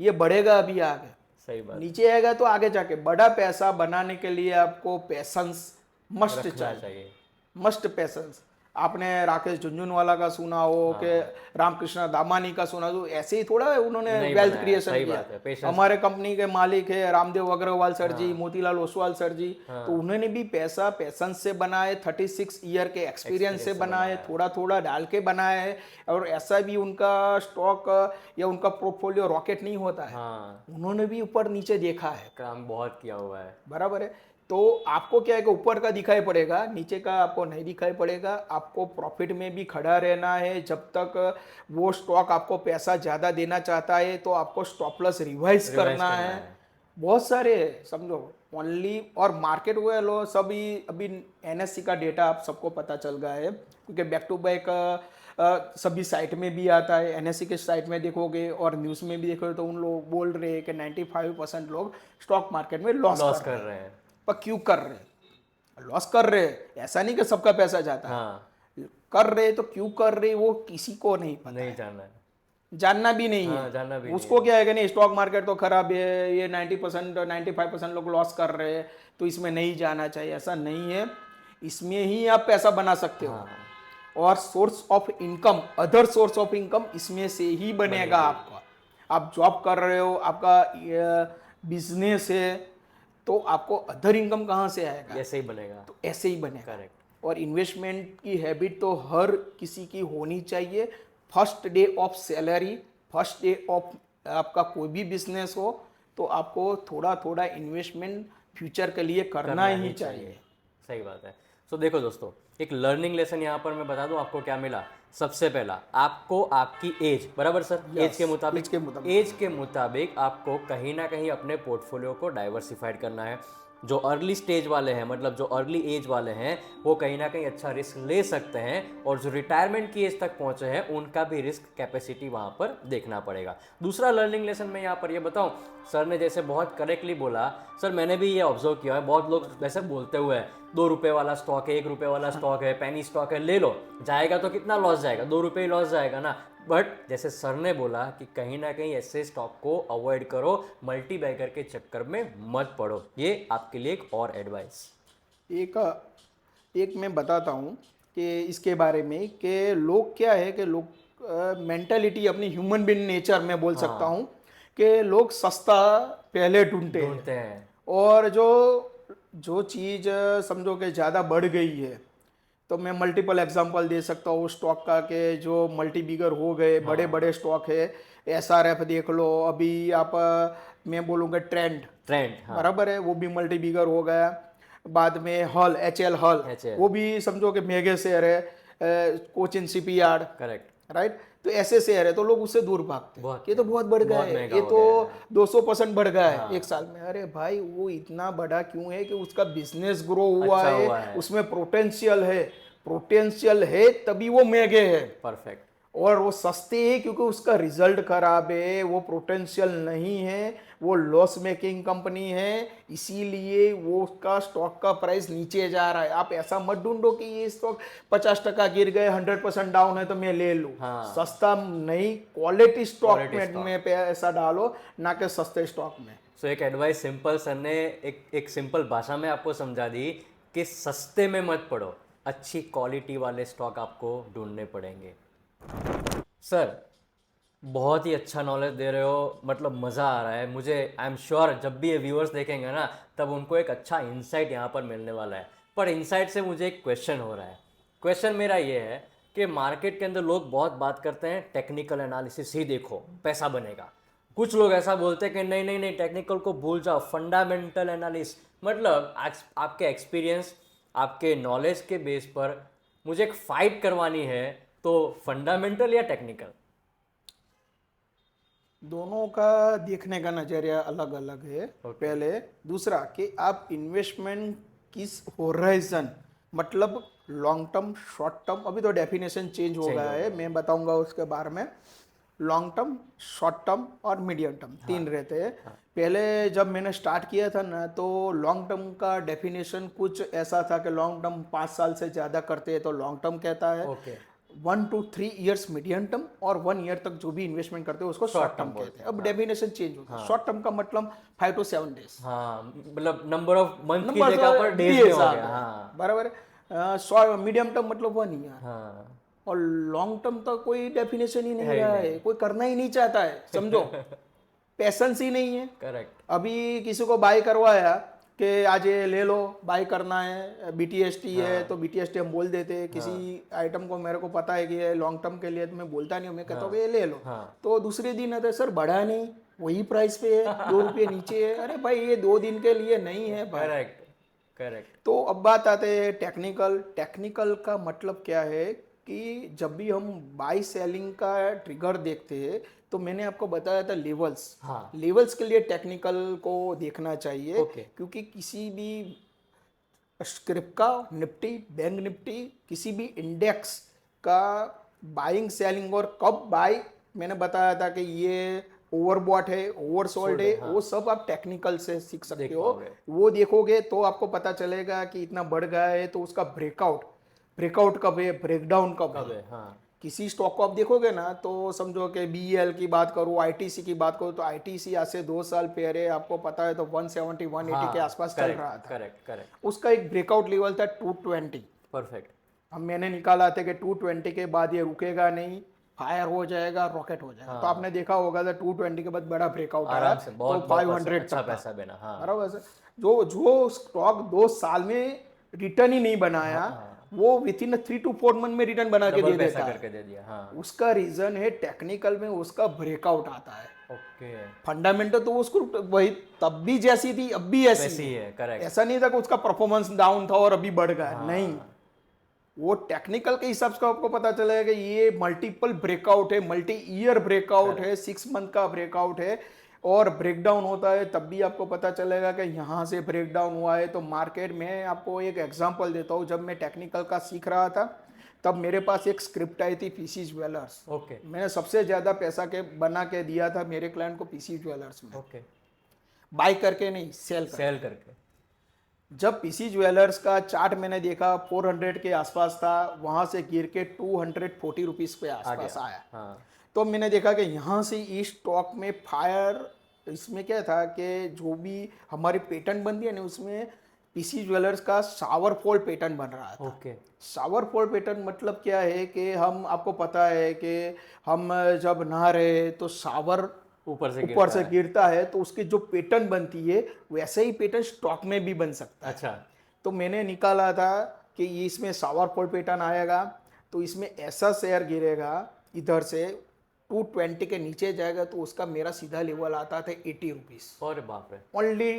ये बढ़ेगा अभी आगे, सही बात। नीचे आएगा तो आगे जाके। बड़ा पैसा बनाने के लिए आपको पैसेंस मस्ट रखना चाहिए, चाहिए। Must patience. आपने राकेश झुंझुनवाला का सुना हो कि रामकृष्ण दामानी का सुना हो, ऐसे ही थोड़ा है उन्होंने नहीं वेल्थ बनाया, क्रिएशन सही किया। बात है, पेशेंस। हमारे कंपनी के मालिक है रामदेव अग्रवाल सर जी, मोतीलाल ओसवाल सर जी, तो उन्होंने भी पैसा पैसेंस से बनाए, 36 ईयर के एक्सपीरियंस से बनाए, थोड़ा थोड़ा डाल के बनाए है। और ऐसा भी उनका स्टॉक या उनका पोर्टफोलियो रॉकेट नहीं होता है, हाँ, उन्होंने भी ऊपर नीचे देखा है, काम बहुत किया हुआ है। बराबर है। तो आपको क्या है कि ऊपर का दिखाई पड़ेगा, नीचे का आपको नहीं दिखाई पड़ेगा। आपको प्रॉफिट में भी खड़ा रहना है। जब तक वो स्टॉक आपको पैसा ज़्यादा देना चाहता है तो आपको स्टॉप लॉस रिवाइज करना है। बहुत सारे समझो ओनली, और मार्केट हुए लो सभी। अभी एनएससी का डेटा आप सबको पता चल गया है, क्योंकि बैक टू बैक सभी साइट में भी आता है। एनएससी के साइट में देखोगे और न्यूज़ में भी देखोगे तो उन लोग बोल रहे हैं कि 95% लोग स्टॉक मार्केट में लॉस कर रहे हैं। पर क्यों कर रहे हैं? लॉस कर रहे हैं, ऐसा नहीं कि सबका पैसा जाता है। हाँ, कर रहे तो क्यों कर रहे वो किसी को नहीं पता नहीं है, जानना है। जानना भी नहीं हाँ, है। जानना भी उसको क्या है कि नहीं, स्टॉक मार्केट तो खराब है, ये 90% 95% लोग लॉस कर रहे हैं तो इसमें नहीं जाना चाहिए। ऐसा नहीं है, इसमें ही आप पैसा बना सकते हो। और source of income, other source of income इसमें से ही बनेगा आपका। आप जॉब कर रहे हो, आपका बिजनेस है, तो आपको अदर इनकम कहाँ से आएगा? ऐसे ही बनेगा। तो ऐसे ही बनेगा। करेक्ट। और इन्वेस्टमेंट की हैबिट तो हर किसी की होनी चाहिए। First day of salary, first day of आपका कोई भी बिजनेस हो, तो आपको थोड़ा थोड़ा इन्वेस्टमेंट फ्यूचर के लिए करना ही चाहिए। सही बात है। सो देखो दोस्तों, एक लर्निंग लेसन यहाँ पर मैं बता दूं आपको क्या मिला। सबसे पहला, आपको आपकी एज, बराबर सर, एज के मुताबिक आपको कहीं ना कहीं अपने पोर्टफोलियो को डाइवर्सिफाइड करना है। जो अर्ली स्टेज वाले हैं, मतलब जो अर्ली एज वाले हैं, वो कहीं ना कहीं अच्छा रिस्क ले सकते हैं, और जो रिटायरमेंट की एज तक पहुंचे हैं उनका भी रिस्क कैपेसिटी वहाँ पर देखना पड़ेगा। दूसरा लर्निंग लेसन मैं यहाँ पर ये बताऊँ, सर ने जैसे बहुत करेक्टली बोला, सर मैंने भी ये ऑब्जर्व किया है, बहुत लोग वैसे बोलते हुए हैं 2 रुपये वाला स्टॉक है, 1 रुपये वाला स्टॉक है, पेनी स्टॉक है, ले लो, जाएगा तो कितना लॉस जाएगा, 2 रुपये ही लॉस जाएगा ना। बट जैसे सर ने बोला कि कहीं ना कहीं ऐसे स्टॉक को अवॉइड करो, मल्टी बैगर के चक्कर में मत पड़ो। ये आपके लिए एक और एडवाइस। एक मैं बताता हूँ कि इसके बारे में कि लोग क्या है कि लोग मेंटालिटी अपनी ह्यूमन बीइंग नेचर में बोल सकता हूँ कि लोग सस्ता पहले ढूंढते हैं। और जो चीज़ समझो कि ज़्यादा बढ़ गई है तो मैं मल्टीपल एग्जांपल दे सकता हूँ स्टॉक का कि जो मल्टी बिगर हो गए, बड़े बड़े स्टॉक है। एसआरएफ देख लो, अभी आप मैं बोलूँगा ट्रेंड, ट्रेंड, हाँ। बराबर है, वो भी मल्टी बिगर हो गया। बाद में हल, एचएल हल, HL, वो भी समझो कि मेगे शेयर है। Cochin shipyard, correct. राइट। तो ऐसे शेयर है तो लोग उससे दूर भागते हैं, बहुत ये तो बहुत बढ़ गया बहुत है, महंगा ये हो तो गया है। 200% बढ़ गया है हाँ। एक साल में। अरे भाई वो इतना बड़ा क्यों है कि उसका बिजनेस ग्रो हुआ अच्छा है, हुआ है। उसमें पोटेंशियल है तभी वो महंगे है। परफेक्ट। और वो सस्ते हैं क्योंकि उसका रिजल्ट खराब है, वो पोटेंशियल नहीं है, वो लॉस मेकिंग कंपनी है, इसीलिए वो उसका स्टॉक का प्राइस नीचे जा रहा है। आप ऐसा मत ढूंढो कि ये स्टॉक 50% गिर गए, 100% डाउन है तो मैं ले लूं। हाँ। सस्ता नहीं, क्वालिटी स्टॉक Quality stock। में पैसा डालो, ना कि सस्ते स्टॉक में। सो एक एडवाइस सिंपल सर ने एक सिंपल भाषा में आपको समझा दी कि सस्ते में मत पड़ो, अच्छी क्वालिटी वाले स्टॉक आपको ढूंढने पड़ेंगे। सर बहुत ही अच्छा नॉलेज दे रहे हो, मतलब मज़ा आ रहा है मुझे। आई एम श्योर जब भी ये व्यूअर्स देखेंगे ना तब उनको एक अच्छा इंसाइट यहाँ पर मिलने वाला है। पर इंसाइट से मुझे एक क्वेश्चन हो रहा है। क्वेश्चन मेरा ये है कि मार्केट के अंदर लोग बहुत बात करते हैं टेक्निकल एनालिसिस ही देखो पैसा बनेगा। कुछ लोग ऐसा बोलते हैं कि नहीं नहीं नहीं, टेक्निकल को भूल जाओ, फंडामेंटल एनालिसिस। मतलब आपके एक्सपीरियंस, आपके नॉलेज के बेस पर मुझे एक फाइट करवानी है, तो फंडामेंटल या टेक्निकल? दोनों का देखने का नजरिया अलग अलग है। पहले दूसरा कि आप इन्वेस्टमेंट किस होराइजन, मतलब लॉन्ग टर्म, शॉर्ट टर्म, अभी तो डेफिनेशन चेंज हो गया है, मैं बताऊंगा उसके बारे में। लॉन्ग टर्म, शॉर्ट टर्म और मीडियम टर्म, तीन रहते हैं। पहले जब मैंने स्टार्ट किया था ना तो लॉन्ग टर्म का डेफिनेशन कुछ ऐसा था कि लॉन्ग टर्म 5 साल से ज़्यादा करते हैं तो लॉन्ग टर्म कहता है। Okay. 1 to 3 years medium term और 1 year तक जो भी इन्वेस्टमेंट करते हैं उसको शॉर्ट टर्म कहते हैं। अब डेफिनेशन चेंज होता है। शॉर्ट टर्म का मतलब 5 to 7 days, हाँ, मतलब नंबर ऑफ मंथ की नंबर जगह पर डेज में हो गया। हाँ। बराबर है। मीडियम टर्म मतलब 1 year। हाँ। और लॉन्ग टर्म का कोई डेफिनेशन ही नहीं है ही रहा नहीं। है, कोई करना ही नहीं चाहता है, समझो। पैसेंस ही नहीं है। करेक्ट। अभी किसी को बाय करवाया कि आज ये ले लो, बाय करना है, बीटीएसटी है तो बीटीएसटी हम बोल देते हैं। किसी आइटम को मेरे को पता है कि ये लॉन्ग टर्म के लिए, तो मैं बोलता नहीं हूँ, मैं कहता हूँ कि ये ले लो। तो दूसरे दिन आता है सर बढ़ा नहीं, वही प्राइस पे है, 2 रुपये नीचे है। अरे भाई ये 2 दिन के लिए नहीं है भाई। करेक्ट। करेक्ट। तो अब बात आते हैं टेक्निकल। टेक्निकल का मतलब क्या है कि जब भी हम बाई सेलिंग का ट्रिगर देखते हैं तो मैंने आपको बताया था लेवल्स। हाँ। लेवल्स के लिए टेक्निकल को देखना चाहिए। ओके। क्योंकि किसी भी स्क्रिप्ट का, निफ्टी, बैंक निफ्टी, किसी भी इंडेक्स का बाइंग सेलिंग और कब बाय, मैंने बताया था कि ये ओवरबॉट है, ओवरसोल्ड है, वो सब आप टेक्निकल से सीख सकते देख हो। पाओगे। वो देखोगे तो आपको पता चलेगा कि इतना बढ़ गया है तो उसका ब्रेकआउट कब है, ब्रेकडाउन कब कब है। है? हाँ। किसी स्टॉक को आप देखोगे ना तो समझो कि बीएल की बात करूँ, आईटीसी की बात करूँ, तो आईटीसी आज से 2 साल पहले आपको पता है तो 170 180 के आसपास चल रहा था। करेक्ट। करेक्ट। उसका एक ब्रेकआउट लेवल था 220। परफेक्ट। अब मैंने निकाला था कि 220 के बाद ये रुकेगा नहीं, फायर हो जाएगा, रॉकेट हो जाएगा। तो आपने देखा होगा था 220 के बाद बड़ा ब्रेकआउट आया आराम से बहुत तो बहुत 500 अच्छा तक था। पैसा बना। हाँ। बराबर है। जो स्टॉक 2 साल में रिटर्न ही नहीं बनाया, वो विद इन 3 to 4 month में रिटर्न बना के डबल दे पैसा देता है। करके दे दिया। हाँ। उसका रीजन है टेक्निकल में उसका ब्रेकआउट आता है। ओके। फंडामेंटल तो उसको वही तब भी जैसी थी अब भी ऐसी वैसी है। करेक्ट। ऐसा नहीं था कि उसका परफॉर्मेंस डाउन था और अभी बढ़ गया, नहीं। वो टेक्निकल के हिसाब से आपको पता चलेगा कि ये मल्टीपल ब्रेकआउट है, मल्टी ईयर ब्रेकआउट है, 6 month का ब्रेकआउट है, और ब्रेकडाउन होता है तब भी आपको पता चलेगा कि यहाँ से ब्रेकडाउन हुआ है। तो मार्केट में आपको एक एग्जांपल देता हूँ। जब मैं टेक्निकल का सीख रहा था तब मेरे पास एक स्क्रिप्ट आई थी, पीसी ज्वेलर्स। ओके। मैंने सबसे ज़्यादा पैसा के बना के दिया था मेरे क्लाइंट को पीसी ज्वेलर्स में। ओके। बाय करके नहीं, सेल करके। सेल करके। जब पीसी ज्वेलर्स का चार्ट मैंने देखा 400 के आसपास था, वहां से गिर के 240 रुपीज़ पे आसपास आया। हाँ। तो मैंने देखा कि यहाँ से इस स्टॉक में फायर, इसमें क्या था कि जो भी हमारी पैटर्न बनती है ना उसमें पीसी ज्वेलर्स का शावर फॉल पैटर्न बन रहा था। ओके। शावर फॉल पैटर्न मतलब क्या है कि हम, आपको पता है कि हम जब नहा रहे तो शावर ऊपर से गिरता है तो उसकी जो पैटर्न बनती है वैसे ही पैटर्न स्टॉक में भी बन सकता है। अच्छा। तो मैंने निकाला था कि ये इसमें सावर फॉल पैटर्न आएगा तो इसमें ऐसा शेयर गिरेगा इधर से 220 के नीचे जाएगा तो उसका मेरा सीधा लेवल आता था 80 रुपीज़, और बाप रे, ओनली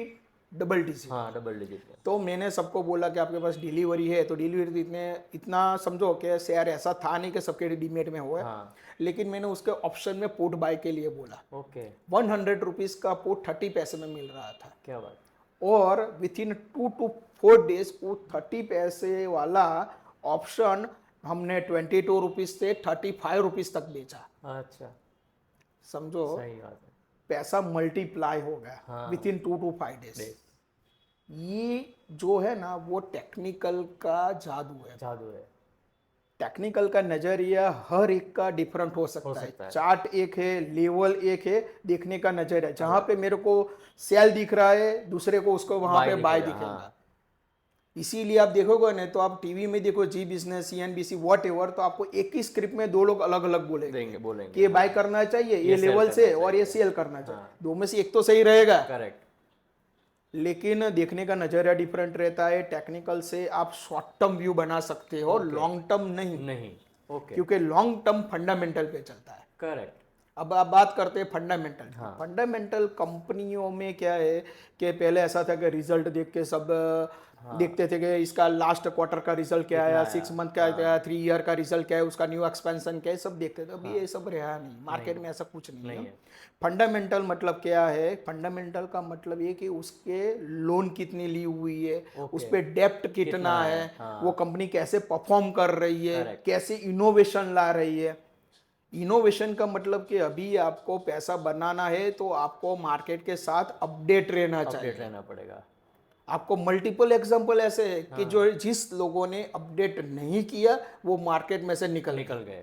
डबल डिजिट। हाँ डबल डिजिट में। तो मैंने सबको बोला कि आपके पास डिलीवरी है, तो डिलीवरी इतना समझो कि शेयर ऐसा था नहीं कि सबके डीमेट में हुआ है, हाँ लेकिन मैंने उसके ऑप्शन में पुट बाय के लिए बोला। ओके, 100 रुपीज़ का पुट 30 पैसे में मिल रहा था, क्या बात, और विथ इन 2 to 4 डेज वो 30 पैसे वाला ऑप्शन हमने 22 रुपीज़ से 35 रुपीज़ तक बेचा। अच्छा समझो सही बात है, पैसा मल्टीप्लाई हो गया हाँ। With in 2 to 5 days. Days, ये जो है ना वो टेक्निकल का जादू है। जादू है, टेक्निकल का नजरिया हर एक का डिफरेंट हो सकता सकता है। है। चार्ट एक है, लेवल एक है, देखने का नजरिया। जहां पे मेरे को सेल दिख रहा है दूसरे को उसको वहां पे बाय दिखेगा, दिखेगा। हाँ। इसीलिए आप देखोगे ना तो आप टीवी में देखो, जी बिजनेस, सीएनबीसी, वॉट एवर, तो आपको एक ही स्क्रिप्ट में दो लोग अलग अलग बोलेंगे देंगे, बोलेंगे कि ये बाय करना चाहिए, ये sell लेवल से, करना और ये चाहिए। सेल करना चाहिए। दो में से एक तो सही रहेगा, करेक्ट, लेकिन देखने का नजरिया डिफरेंट रहता है। टेक्निकल से आप शॉर्ट टर्म व्यू बना सकते हो, लॉन्ग टर्म नहीं, नहीं, ओके, क्योंकि लॉन्ग टर्म फंडामेंटल पे चलता है। करेक्ट, अब आप बात करते हैं फंडामेंटल। फंडामेंटल कंपनियों में क्या है कि पहले ऐसा था कि रिजल्ट देख के सब देखते थे कि इसका लास्ट क्वार्टर का रिजल्ट क्या आया, 6 मंथ का क्या आया, 3 ईयर का रिजल्ट क्या है, उसका न्यू एक्सपेंशन क्या है, सब देखते थे। अभी ये सब रहा नहीं, मार्केट में ऐसा कुछ नहीं है। फंडामेंटल मतलब क्या है? फंडामेंटल का मतलब ये कि उसके लोन कितनी ली हुई है, उस पर डेप्ट कितना है, वो कंपनी कैसे परफॉर्म कर रही है, कैसे इनोवेशन ला रही है। इनोवेशन का मतलब कि अभी आपको पैसा बनाना है तो आपको मार्केट के साथ अपडेट रहना चाहिए, अपडेट रहना पड़ेगा। आपको मल्टीपल एग्जांपल ऐसे है कि जो जिस लोगों ने अपडेट नहीं किया वो मार्केट में से निकल गए।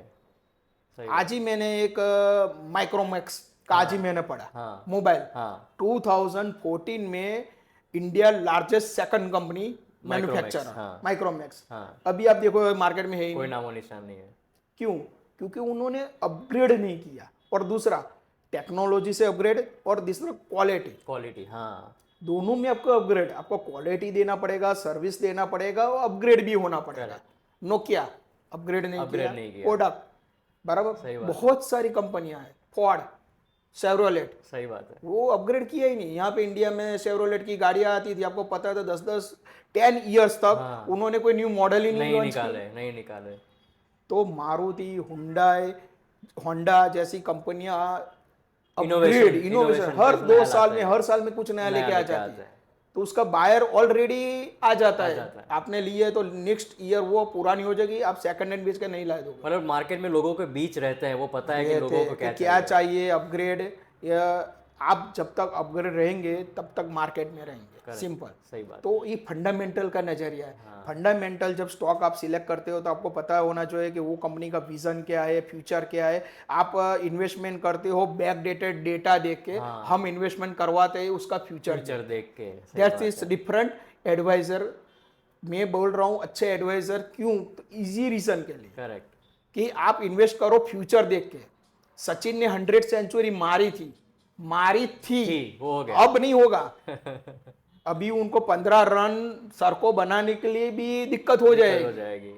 सही, आज ही मैंने एक माइक्रोमैक्स का आज ही मैंने पढ़ा, मोबाइल 2014 में India largest second company manufacturer Micromax. अभी आप देखो मार्केट में है ही कोई नहीं। नामो निशान नहीं है। क्यों? क्योंकि उन्होंने अपग्रेड नहीं किया, और दूसरा टेक्नोलॉजी से अपग्रेड, और तीसरा क्वालिटी। हाँ, दोनों में आपको अपग्रेड, आपको क्वालिटी देना पड़ेगा, सर्विस देना पड़ेगा, और अपग्रेड भी होना पड़ेगा। नोकिया अपग्रेड नहीं किया, कोडक बराबर, बहुत सारी कंपनियां हैं, फोर्ड, शेवरोलेट, सही बात है, वो अपग्रेड किया ही नहीं। यहाँ पे इंडिया में शेवरोलेट की गाड़ियां आती थी, आपको पता था 10 ईयर्स तक उन्होंने कोई न्यू मॉडल ही नहीं निकाले। तो मारुति, हुंडई, होंडा जैसी कंपनियां इनोवेशन हर 2 साल में, हर साल में कुछ नया लेके आ जाती है, तो उसका बायर ऑलरेडी आ जाता है। आपने लिए है तो नेक्स्ट ईयर वो पुरानी हो जाएगी, आप सेकंड हैंड बेच के नहीं ला दोगे। मतलब मार्केट में लोगों के बीच रहते हैं, वो पता है कि लोगों को क्या चाहिए, अपग्रेड। या आप जब तक अपग्रेड रहेंगे तब तक मार्केट में रहेंगे, सिंपल। सही बात। तो ये फंडामेंटल का नजरिया है। फंडामेंटल जब स्टॉक आप सिलेक्ट करते हो तो आपको पता होना चाहिए कि वो कंपनी का विजन क्या है, फ्यूचर क्या है। आप इन्वेस्टमेंट करते हो बैक डेटेड डेटा देख के, हम इन्वेस्टमेंट करवाते हैं उसका फ्यूचर देख के। That is different advisor. मैं बोल रहा हूँ अच्छे एडवाइजर क्यों? तो इजी रीजन के लिए, करेक्ट, कि आप इन्वेस्ट करो फ्यूचर देख के। सचिन ने 100 सेंचुरी मारी थी, वो हो गया। अब नहीं होगा। अभी उनको 15 रन सर को बनाने के लिए भी दिक्कत हो जाएगी।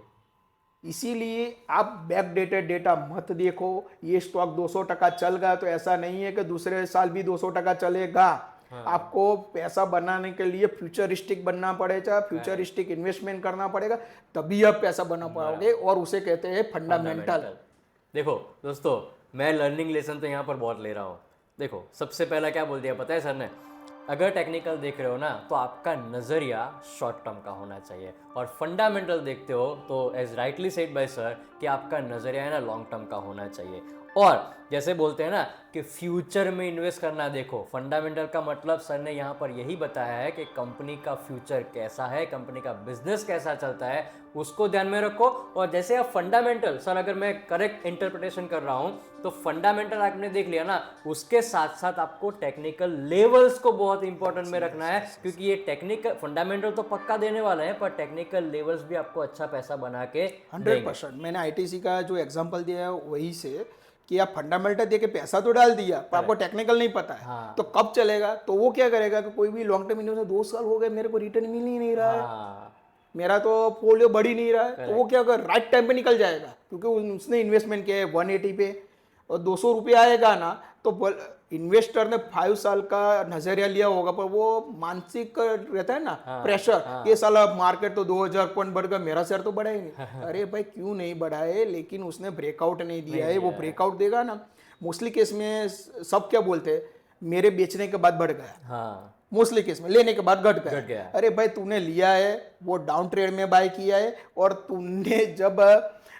इसीलिए आप बैक डेटेड डेटा मत देखो। ये स्टॉक 200% चल गया तो ऐसा नहीं है कि दूसरे साल भी 200% चलेगा। आपको पैसा बनाने के लिए फ्यूचरिस्टिक बनना पड़ेगा, फ्यूचरिस्टिक इन्वेस्टमेंट करना पड़ेगा, तभी आप पैसा बना पाओगे, और उसे कहते हैं फंडामेंटल। देखो दोस्तों, मैं लर्निंग लेसन तो यहाँ पर बहुत ले रहा हूँ। देखो, सबसे पहला क्या बोल दिया पता है सर ने? अगर टेक्निकल देख रहे हो ना तो आपका नज़रिया शॉर्ट टर्म का होना चाहिए, और फंडामेंटल देखते हो तो as rightly said by sir कि आपका नज़रिया है ना लॉन्ग टर्म का होना चाहिए। और जैसे बोलते हैं ना कि फ्यूचर में इन्वेस्ट करना, देखो फंडामेंटल का मतलब सर ने यहाँ पर यही बताया है कि कंपनी का फ्यूचर कैसा है, कंपनी का बिजनेस कैसा चलता है, उसको ध्यान में रखो। और जैसे आप फंडामेंटल, सर अगर मैं करेक्ट इंटरप्रिटेशन कर रहा हूँ तो फंडामेंटल आपने देख लिया ना, उसके साथ साथ आपको टेक्निकल लेवल्स को बहुत इंपॉर्टेंट में रखना है, क्योंकि ये टेक्निकल फंडामेंटल तो पक्का देने वाला है, पर टेक्निकल लेवल्स भी आपको अच्छा पैसा बना के 100%। मैंने आईटीसी का जो एग्जांपल दिया है वही से, कि आप फंडामेंटल देके पैसा तो डाल दिया पर आपको टेक्निकल नहीं पता है, तो कब चलेगा? तो वो क्या करेगा कि कोई भी लॉन्ग टर्म इन्वेस्टर 2 साल हो गए मेरे को रिटर्न मिल ही नहीं रहा है, मेरा तो पोलियो बढ़ ही नहीं रहा है, तो वो क्या कर राइट टाइम पे निकल जाएगा, क्योंकि उसने इन्वेस्टमेंट किया है 180 पे, और 200 रुपया आएगा ना, तो इन्वेस्टर ने 5 साल का नजरिया लिया होगा, पर वो मानसिक रहता है ना प्रेशर, ये साला मार्केट तो 2000 पॉइंट बढ़ गया, मेरा शेयर तो बढ़ा ही नहीं। अरे भाई क्यों नहीं बढ़ा है, लेकिन उसने ब्रेकआउट नहीं दिया है, वो ब्रेकआउट देगा ना। मोस्टली केस में सब क्या बोलते हैं, मेरे बेचने के बाद बढ़ गया, हाँ मोस्टली केस में लेने के बाद घट घट गया। गया। अरे भाई तूने लिया है, वो डाउन ट्रेड में बाय किया है, और तूने जब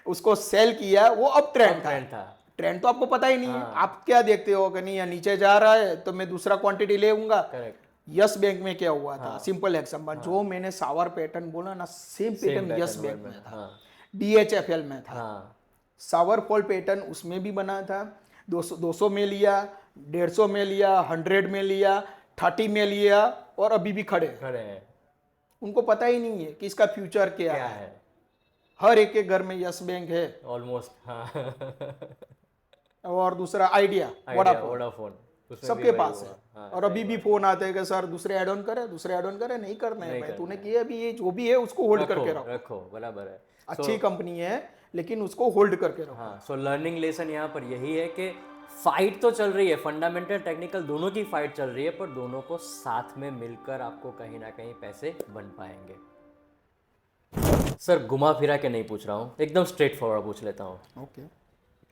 उसको सेल किया वो अप ट्रेंड था। ट्रेंड तो आपको पता ही नहीं है, आप क्या देखते हो कि नहीं यहाँ नीचे जा रहा है तो मैं दूसरा क्वांटिटी ले लूंगा। करेक्ट। यस बैंक में क्या हुआ था, सिंपल एग्जांपल, जो मैंने सावर पैटर्न बोला ना, सेम पैटर्न यस बैंक में था, DHFL में था। सावर फॉल पैटर्न उसमें भी बना था, 200 में लिया, 150 में लिया, 100 में लिया, 30 में लिया, और अभी भी खड़े हैं। उनको पता ही नहीं है कि इसका फ्यूचर क्या है। हर एक के घर में यस बैंक है ऑलमोस्ट, हाँ। और दूसरा आइडिया, वोडाफोन सबके पास है। और अभी भी फोन आते हैं कि सर दूसरे ऐड ऑन करे, दूसरे ऐड ऑन करे, नहीं करना है भाई, तूने किया अभी, ये जो भी है उसको होल्ड करके रखो, बराबर है। अच्छी कंपनी है लेकिन उसको होल्ड करके रखो। हाँ, सो लर्निंग लेसन यहाँ पर यही है कि फाइट तो चल रही है, फंडामेंटल टेक्निकल दोनों की फाइट चल रही है, पर दोनों को साथ में मिलकर आपको कहीं ना कहीं पैसे बन पाएंगे। सर घुमा फिरा के नहीं पूछ रहा हूँ, एकदम स्ट्रेट फॉरवर्ड पूछ लेता हूँ। ओके।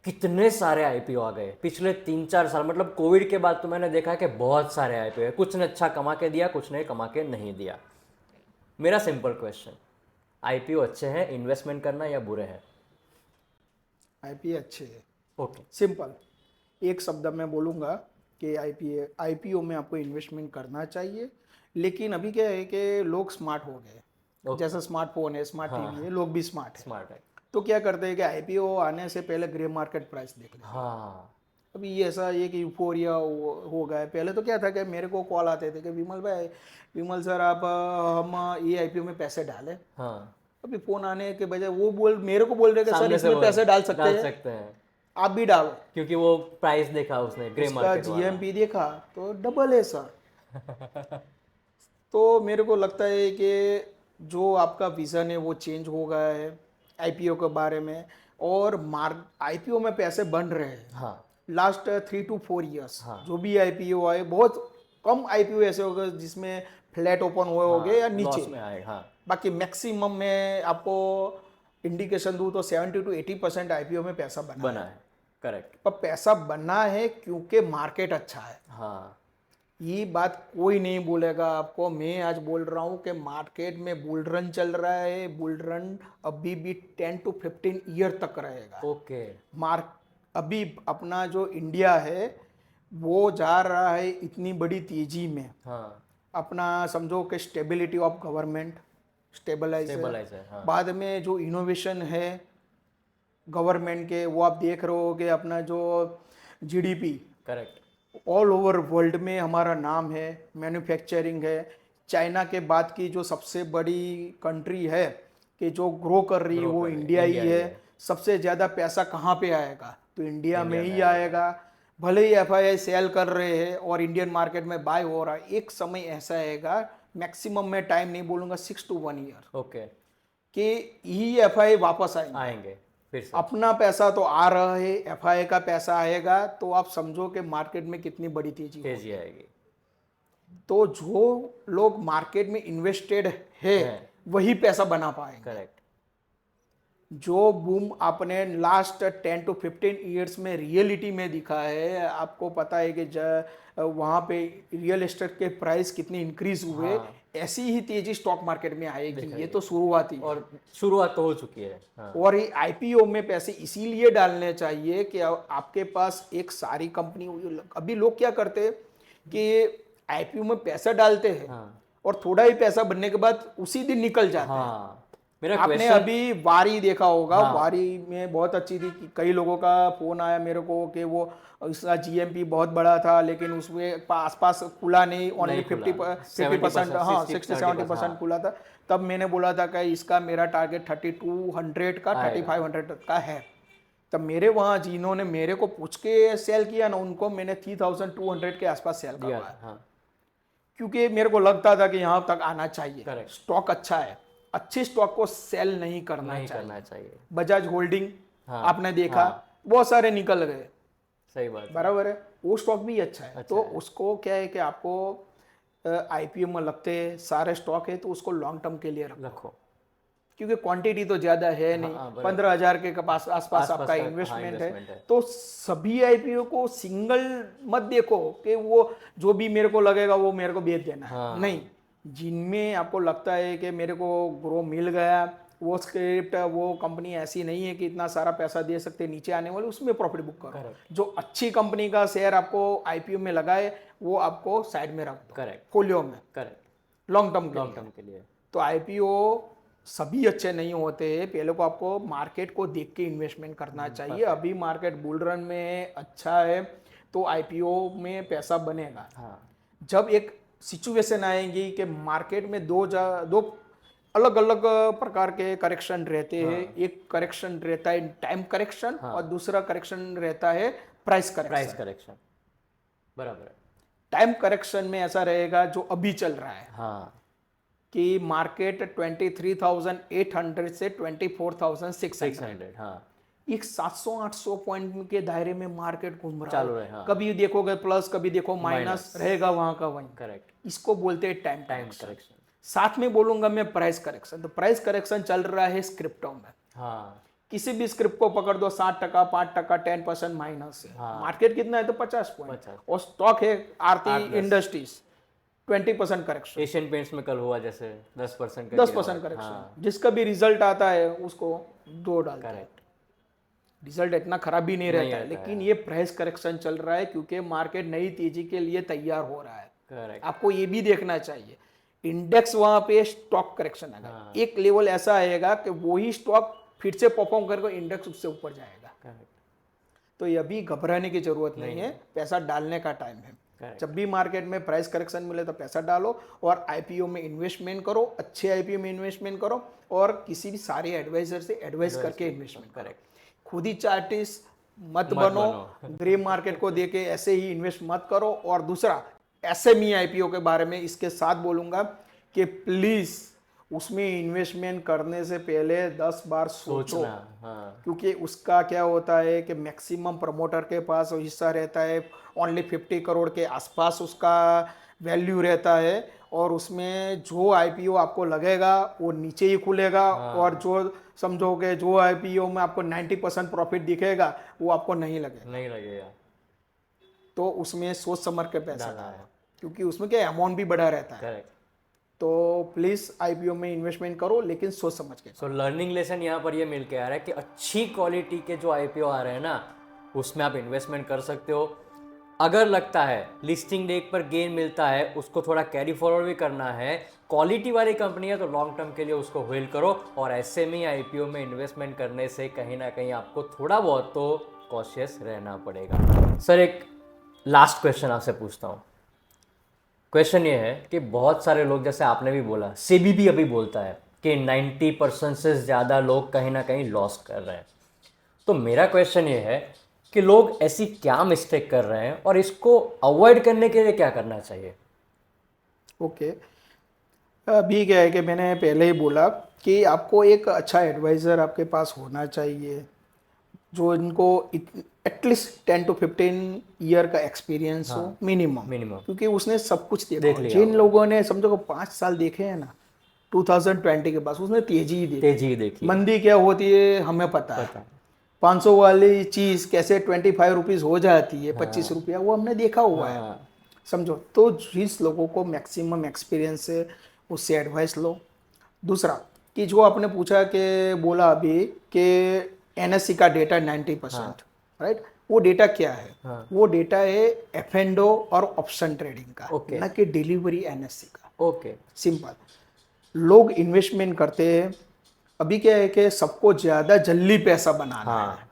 कितने सारे आईपीओ आ गए पिछले 3-4 साल, मतलब कोविड के बाद तो मैंने देखा कि बहुत सारे आईपीओ है, कुछ ने अच्छा कमा के दिया, कुछ ने कमा के नहीं दिया। मेरा सिंपल क्वेश्चन, आईपीओ अच्छे हैं इन्वेस्टमेंट करना या बुरे हैं? आईपीओ अच्छे है। ओके, सिंपल एक शब्द में बोलूँगा कि आईपीओ में आपको इन्वेस्टमेंट करना चाहिए, लेकिन अभी क्या है कि लोग स्मार्ट हो गए, जैसा स्मार्टफोन है, स्मार्ट टीवी है, लोग भी स्मार्ट है। तो क्या करते हैं कि आईपीओ आने से पहले ग्रे मार्केट प्राइस देख लेते हैं। हाँ, अभी ये ऐसा ये कि यूफोरिया हो गया है। पहले तो क्या था कि मेरे को कॉल आते थे कि विमल सर आप हम ये आईपीओ में पैसे डालें। हाँ, अभी फोन आने के बजाय वो मेरे को बोल रहे कि सर इसमें पैसे डाल सकते हैं, आप भी डालो, क्योंकि वो प्राइस देखा उसने, ग्रे मार्केट वाला GMP देखा तो डबल है सर। तो मेरे को लगता है कि जो आपका विजन है वो चेंज हो गया है आईपीओ के बारे में, और आईपीओ में पैसे बन रहे हैं। हाँ, लास्ट 3 to 4 ईयर्स जो भी आईपीओ आए, बहुत कम आईपीओ ऐसे हो गए जिसमें फ्लैट ओपन हुए होंगे या नीचे में आए। हाँ, बाकी मैक्सिमम में आपको इंडिकेशन दूँ तो 70 to 80% आईपीओ में पैसा बना है। करेक्ट। पर पैसा बना है क्योंकि मार्केट अच्छा है। हाँ, ये बात कोई नहीं बोलेगा आपको, मैं आज बोल रहा हूँ कि मार्केट में बुल रन चल रहा है, बुल रन अभी भी 10 to 15 ईयर तक रहेगा। ओके। अभी अपना जो इंडिया है वो जा रहा है इतनी बड़ी तेजी में। हाँ, अपना समझो कि स्टेबिलिटी ऑफ गवर्नमेंट स्टेबलाइज है। हाँ। बाद में जो इनोवेशन है गवर्नमेंट के, वो आप देख रहे हो कि अपना जो GDP correct all over world में हमारा नाम है, मैन्युफैक्चरिंग है। चाइना के बाद की जो सबसे बड़ी कंट्री है कि जो ग्रो कर रही है वो इंडिया ही है। सबसे ज़्यादा पैसा कहाँ पे आएगा तो इंडिया में ही आएगा। भले ही FII सेल कर रहे हैं और इंडियन मार्केट में बाय हो रहा है, एक समय ऐसा आएगा, मैक्सिमम में टाइम नहीं बोलूँगा 6 to 1 ईयर, ओके, कि FII वापस आएंगे फिर से। अपना पैसा तो आ रहा है, FII का पैसा आएगा, तो आप समझो कि मार्केट में कितनी बड़ी तेजी आएगी। तो जो लोग मार्केट में इन्वेस्टेड है वही पैसा बना पाएंगे। करेक्ट। जो बूम आपने लास्ट 10 to 15 ईयर्स में रियलिटी में दिखा है, आपको पता है कि वहाँ पे रियल एस्टेट के प्राइस कितने इंक्रीज हुए, ऐसी ही तेजी स्टॉक मार्केट में आएगी। ये तो शुरुआत ही, और शुरुआत तो हो चुकी है। और ये आईपीओ में पैसे इसीलिए डालने चाहिए कि आपके पास एक सारी कंपनी। अभी लोग क्या करते हैं कि आईपीओ में पैसा डालते हैं और थोड़ा ही पैसा बनने के बाद उसी दिन निकल जाते हैं। आपने अभी वारी देखा होगा, वारी में बहुत अच्छी थी कि कई लोगों का फोन आया मेरे को कि वो इसका GMP बहुत बड़ा था लेकिन उसमें आसपास खुला नहीं, ओनली 50%, हाँ 60-70% खुला था। तब मैंने बोला था कि इसका मेरा टारगेट 3200 का 3500 का है। तब मेरे वहाँ जिन्होंने मेरे को पूछ के सेल किया ना, उनको मैंने 3200 के आसपास सेल करवाया, क्योंकि मेरे को लगता था कि यहाँ तक आना चाहिए, स्टॉक अच्छा है। अच्छी स्टॉक को सेल नहीं करना नहीं चाहिए। करना चाहिए। बजाज होल्डिंग हाँ, आपने देखा, बहुत सारे निकल गए, सही बात है। बराबर है, वो स्टॉक भी अच्छा है। अच्छा तो है। उसको क्या है कि आपको आईपीओ में लगते सारे स्टॉक है तो उसको लॉन्ग टर्म के लिए रखो, रखो। क्योंकि क्वांटिटी तो ज़्यादा है नहीं, हाँ, बराबर। 15,000 के पास आसपास आसपास आपका का, हाँ, इन्वेस्टमेंट है। इन्वेस्टमेंट है। तो सभी आईपीओ को सिंगल मत देखो कि वो जो भी मेरे को लगेगा वो मेरे को बेच देना है, हाँ। नहीं। जिनमें आपको लगता है कि मेरे को ग्रो मिल गया, वो स्क्रिप्ट, वो कंपनी ऐसी नहीं है कि इतना सारा पैसा दे सकते नीचे आने वाले, उसमें प्रॉफिट बुक करो। करेक्ट। जो अच्छी कंपनी का शेयर आपको आईपीओ में लगाए वो आपको साइड में रख दो, करेक्ट। फोलियो में, करेक्ट। लॉन्ग टर्म के लॉन्ग लिए। टर्म के लिए। तो आईपीओ सभी अच्छे नहीं होते, पहले को आपको मार्केट को देख के इन्वेस्टमेंट करना चाहिए। अभी मार्केट बुल रन में है, अच्छा है, तो आईपीओ में पैसा बनेगा। हाँ। जब एक सिचुएशन आएगी कि मार्केट में दो अलग अलग प्रकार के करेक्शन रहते हैं, एक करेक्शन रहता है टाइम करेक्शन और दूसरा करेक्शन रहता है प्राइस प्राइस करेक्शन। करेक्शन, बराबर है। टाइम करेक्शन में ऐसा रहेगा जो अभी चल रहा है हाँ। कि मार्केट 23,800 से 24,600, 600, हाँ, एक 700-800 पॉइंट के दायरे में मार्केट घूम रहा चालू है। है। हाँ, कभी देखोगे प्लस, कभी देखो माइनस, रहेगा वहां का वहीं। करेक्ट। इसको बोलते हैं टाइम टाइम करेक्शन। करेक्शन। साथ में बोलूंगा मैं प्राइस करेक्शन। तो प्राइस करेक्शन चल रहा है स्क्रिप्टों में, हाँ, किसी भी स्क्रिप्ट को पकड़ दो, 7%, 5%, 10% माइनस है। मार्केट कितना है तो 50 पॉइंट, 50। और स्टॉक है आरती इंडस्ट्रीज 20% करेक्शन, एशियन पेंट्स में कल हुआ जैसे 10% का 10% करेक्शन। जिसका भी रिजल्ट आता है उसको दो डालते हैं। करेक्ट। रिजल्ट इतना खराब भी नहीं रहता है, रहता लेकिन ये प्राइस करेक्शन चल रहा है क्योंकि मार्केट नई तेजी के लिए तैयार हो रहा है। करेक्ट। आपको ये भी देखना चाहिए, इंडेक्स वहां पे स्टॉक करेक्शन आएगा, एक लेवल ऐसा आएगा कि वही स्टॉक फिर से परफॉर्म करके इंडेक्स उससे ऊपर जाएगा। करेक्ट। तो ये अभी घबराने की जरूरत नहीं है, पैसा डालने का टाइम है। Correct. जब भी मार्केट में प्राइस करेक्शन मिले तो पैसा डालो और आईपीओ में इन्वेस्टमेंट करो, अच्छे आईपीओ में इन्वेस्टमेंट करो और किसी भी सारे एडवाइजर से एडवाइस करके इन्वेस्टमेंट करो। खुद ही चार्टिस्ट मत बनो, ग्रे मार्केट को देके ऐसे ही इन्वेस्ट मत करो। और दूसरा एसएमई आईपीओ के बारे में इसके साथ बोलूंगा कि प्लीज उसमें इन्वेस्टमेंट करने से पहले 10 बार सोचो। हाँ, क्योंकि उसका क्या होता है कि मैक्सिमम प्रमोटर के पास हिस्सा रहता है, ओनली 50 करोड़ के आसपास उसका वैल्यू रहता है, और उसमें जो आईपीओ आपको लगेगा वो नीचे ही खुलेगा। और जो समझोगे जो आईपीओ में आपको 90% प्रॉफिट दिखेगा वो आपको नहीं लगेगा। तो उसमें सोच समझ के पैसा डालो, क्योंकि उसमें क्या अमाउंट भी बड़ा रहता है। करेक्ट। तो प्लीज आईपीओ में इन्वेस्टमेंट करो, लेकिन सोच समझ के। सो लर्निंग लेसन यहाँ पर ये मिल के आ रहा है कि अच्छी क्वालिटी के जो आईपीओ आ रहे हैं ना, उसमें आप इन्वेस्टमेंट कर सकते हो। अगर लगता है लिस्टिंग डेट पर गेन मिलता है, उसको थोड़ा कैरी फॉरवर्ड भी करना है, क्वालिटी वाली कंपनी है तो लॉन्ग टर्म के लिए उसको होल्ड करो। और एसएमई आईपीओ में इन्वेस्टमेंट करने से कहीं ना कहीं आपको थोड़ा बहुत तो कॉशियस रहना पड़ेगा। सर एक लास्ट क्वेश्चन आपसे पूछता हूँ। क्वेश्चन ये है कि बहुत सारे लोग, जैसे आपने भी बोला, सेबी भी अभी बोलता है कि 90% से ज़्यादा लोग कहीं ना कहीं लॉस कर रहे हैं। तो मेरा क्वेश्चन ये है कि लोग ऐसी क्या मिस्टेक कर रहे हैं और इसको अवॉइड करने के लिए क्या करना चाहिए? ओके, अभी क्या है कि मैंने पहले ही बोला कि आपको एक अच्छा एडवाइज़र आपके पास होना चाहिए, जो इनको एटलीस्ट 10 to 15 ईयर का एक्सपीरियंस हो मिनिमम, क्योंकि उसने सब कुछ देखा। जिन लोगों ने समझो 5 साल देखे हैं ना 2020 के बाद, उसने तेजी ही देखी। मंदी क्या होती है हमें पता है। 500 वाली चीज़ कैसे 25 रुपीज़ हो जाती है, 25 रुपया, वो हमने देखा हुआ है, समझो। तो जिस लोगों को मैक्सिमम एक्सपीरियंस है उससे एडवाइस लो। दूसरा कि जो आपने पूछा कि बोला अभी कि एनएससी का डेटा 90%, राइट, वो डेटा क्या है? वो डेटा है एफ&ओ और ऑप्शन ट्रेडिंग का, ना कि डिलीवरी एनएससी का। सिंपल। लोग इन्वेस्टमेंट करते हैं, अभी क्या है कि सबको ज़्यादा जल्दी पैसा बनाना है,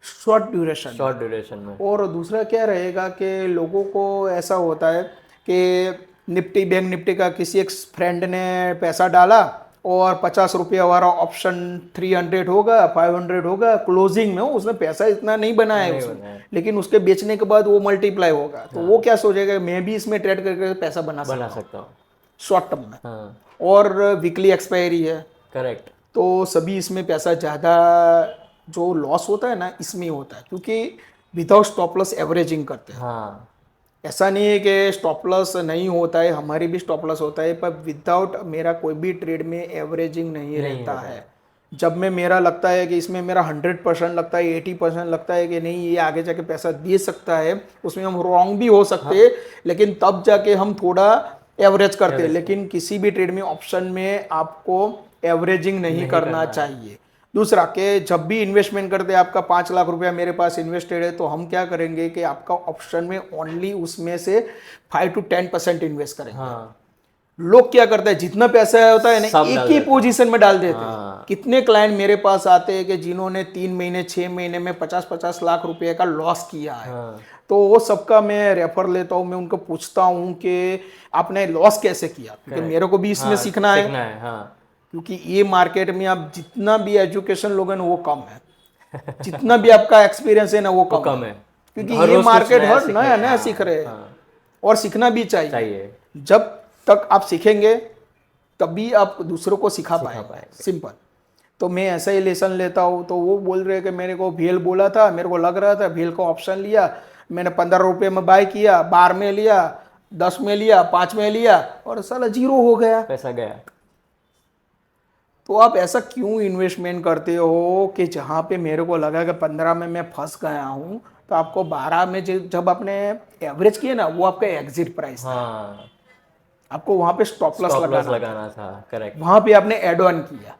शॉर्ट ड्यूरेशन में। और दूसरा क्या रहेगा कि लोगों को ऐसा होता है कि निफ्टी, बैंक निफ्टी का किसी एक फ्रेंड ने पैसा डाला और 50 रुपया वाला ऑप्शन 300 होगा, 500 होगा, क्लोजिंग में उसने पैसा इतना नहीं बनाया है उसने, लेकिन उसके बेचने के बाद वो मल्टीप्लाई होगा। तो वो क्या सोचेगा, मैं भी इसमें ट्रेड करके पैसा बना सकता हूँ शॉर्ट टर्म में। और वीकली एक्सपायरी है, करेक्ट। तो सभी इसमें पैसा ज़्यादा जो लॉस होता है ना इसमें होता है, क्योंकि विदाउट स्टॉप लॉस एवरेजिंग करते हैं। हाँ ऐसा नहीं है कि स्टॉप लॉस नहीं होता है, हमारी भी स्टॉप लॉस होता है, पर विदाउट मेरा कोई भी ट्रेड में एवरेजिंग नहीं रहता है। जब मैं मेरा लगता है कि इसमें मेरा 100% लगता है, 80% लगता है कि नहीं ये आगे जाके पैसा दे सकता है, उसमें हम रॉन्ग भी हो सकते हैं, लेकिन तब जाके हम थोड़ा एवरेज करते हैं। लेकिन किसी भी ट्रेड में ऑप्शन में आपको एवरेजिंग नहीं करना चाहिए। दूसरा कि जब भी इन्वेस्टमेंट करते हैं, आपका 5 लाख रुपया मेरे पास इन्वेस्टेड है, तो हम क्या करेंगे कि आपका ऑप्शन में ओनली उसमें से 5 to 10% इन्वेस्ट करेंगे। हाँ लोग क्या करते हैं, जितना पैसा होता है ना एक ही पोजीशन में डाल देते हैं। कितने क्लाइंट मेरे पास आते हैं कि जिन्होंने 3 महीने 6 महीने में 50-50 लाख रुपए का लॉस किया है। तो वो सबका मैं रेफर लेता हूँ, मैं उनको पूछता हूँ कि आपने लॉस कैसे किया, क्योंकि मेरे को भी इसमें सीखना है। हाँ। क्योंकि ये मार्केट में आप जितना भी एजुकेशन लोगे ना वो कम है, जितना भी आपका एक्सपीरियंस है ना वो कम है। क्योंकि ये मार्केट हर नया नया सीख रहे हैं, और सीखना भी चाहिए। जब तक आप सीखेंगे तभी आप दूसरों को सिखा पाएंगे, सिंपल। तो मैं ऐसा ही लेसन लेता हूँ। तो वो बोल रहे हैं कि मेरे को VL बोला था, मेरे को लग रहा था, VL का ऑप्शन लिया मैंने, 15 रुपये में बाय किया, 12 में लिया, 10 में लिया, 5 में लिया, और साला 0 हो गया, पैसा गया। तो आप ऐसा क्यों इन्वेस्टमेंट करते हो कि जहाँ पे मेरे को लगा कि 15 में मैं फंस गया हूँ, तो आपको 12 में जब आपने एवरेज किया ना वो आपका एग्जिट प्राइस था। हाँ आपको वहाँ पे स्टॉप लॉस लगाना था। करेक्ट। वहाँ पे आपने एड ऑन किया।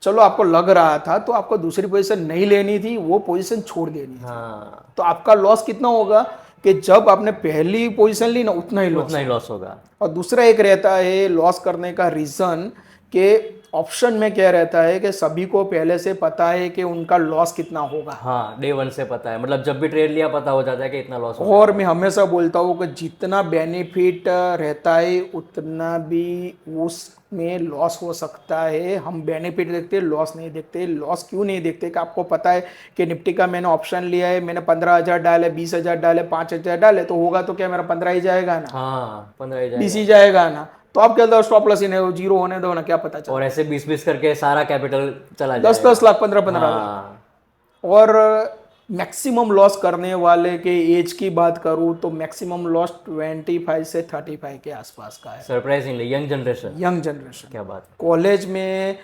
चलो आपको लग रहा था तो आपको दूसरी पोजीशन नहीं लेनी थी, वो पोजीशन छोड़ देनी थी। हाँ तो आपका लॉस कितना होगा कि जब आपने पहली पोजीशन ली ना उतना ही लॉस होगा। और दूसरा एक रहता है लॉस करने का रीजन कि ऑप्शन में क्या रहता है कि सभी को पहले से पता है कि उनका लॉस कितना होगा। हाँ डे 1 से पता है, मतलब जब भी ट्रेड लिया पता हो जाता है कि इतना लॉस और मैं हमेशा बोलता हूँ कि जितना बेनिफिट रहता है उतना भी उसमें लॉस हो सकता है। हम बेनिफिट देखते हैं, लॉस नहीं देखते। लॉस क्यों नहीं देखते कि आपको पता है कि निफ्टी का मैंने ऑप्शन लिया है, मैंने 15,000 डाले, 20,000 डाले, 5,000 डाले, तो होगा तो क्या मेरा 15 ही जाएगा ना। हाँ 15 20 ही जाएगा ना। तो आप क्या स्टॉप लॉस इन्हें 0 होने दो ना, क्या पता चला। और ऐसे 20-20 करके सारा कैपिटल चला जाएगा। 10-10 लाख, 15-15 लाख। हाँ। और मैक्सिमम लॉस करने वाले के एज की बात करूं तो मैक्सिमम लॉस 25 से 35 के आसपास का है। Surprisingly young generation. क्या बात। कॉलेज में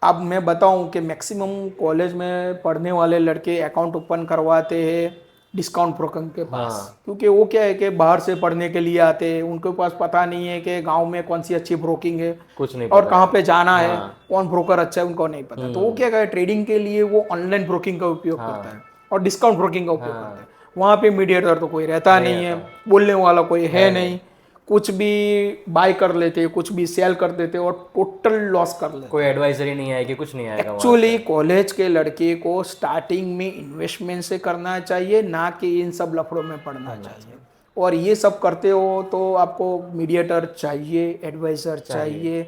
अब मैं बताऊं कि मैक्सिमम कॉलेज में पढ़ने वाले लड़के अकाउंट ओपन करवाते हैं डिस्काउंट ब्रोकर के पास। क्योंकि वो क्या है कि बाहर से पढ़ने के लिए आते हैं, उनके पास पता नहीं है कि गांव में कौन सी अच्छी ब्रोकिंग है, कुछ नहीं और कहाँ पे जाना है, कौन ब्रोकर अच्छा है, उनको नहीं पता। तो वो क्या करे, ट्रेडिंग के लिए वो ऑनलाइन ब्रोकिंग का उपयोग करता है और डिस्काउंट ब्रोकिंग का उपयोग करता है। वहाँ पे मीडिएटर तो कोई रहता नहीं है, बोलने वाला कोई है नहीं, कुछ भी बाय कर लेते, कुछ भी सेल कर देते और टोटल लॉस कर लेते। कोई एडवाइजरी नहीं आएगी, कुछ नहीं आएगा। एक्चुअली कॉलेज के लड़के को स्टार्टिंग में इन्वेस्टमेंट से करना चाहिए, ना कि इन सब लफड़ों में पड़ना चाहिए। और ये सब करते हो तो आपको मीडिएटर चाहिए, एडवाइजर चाहिए,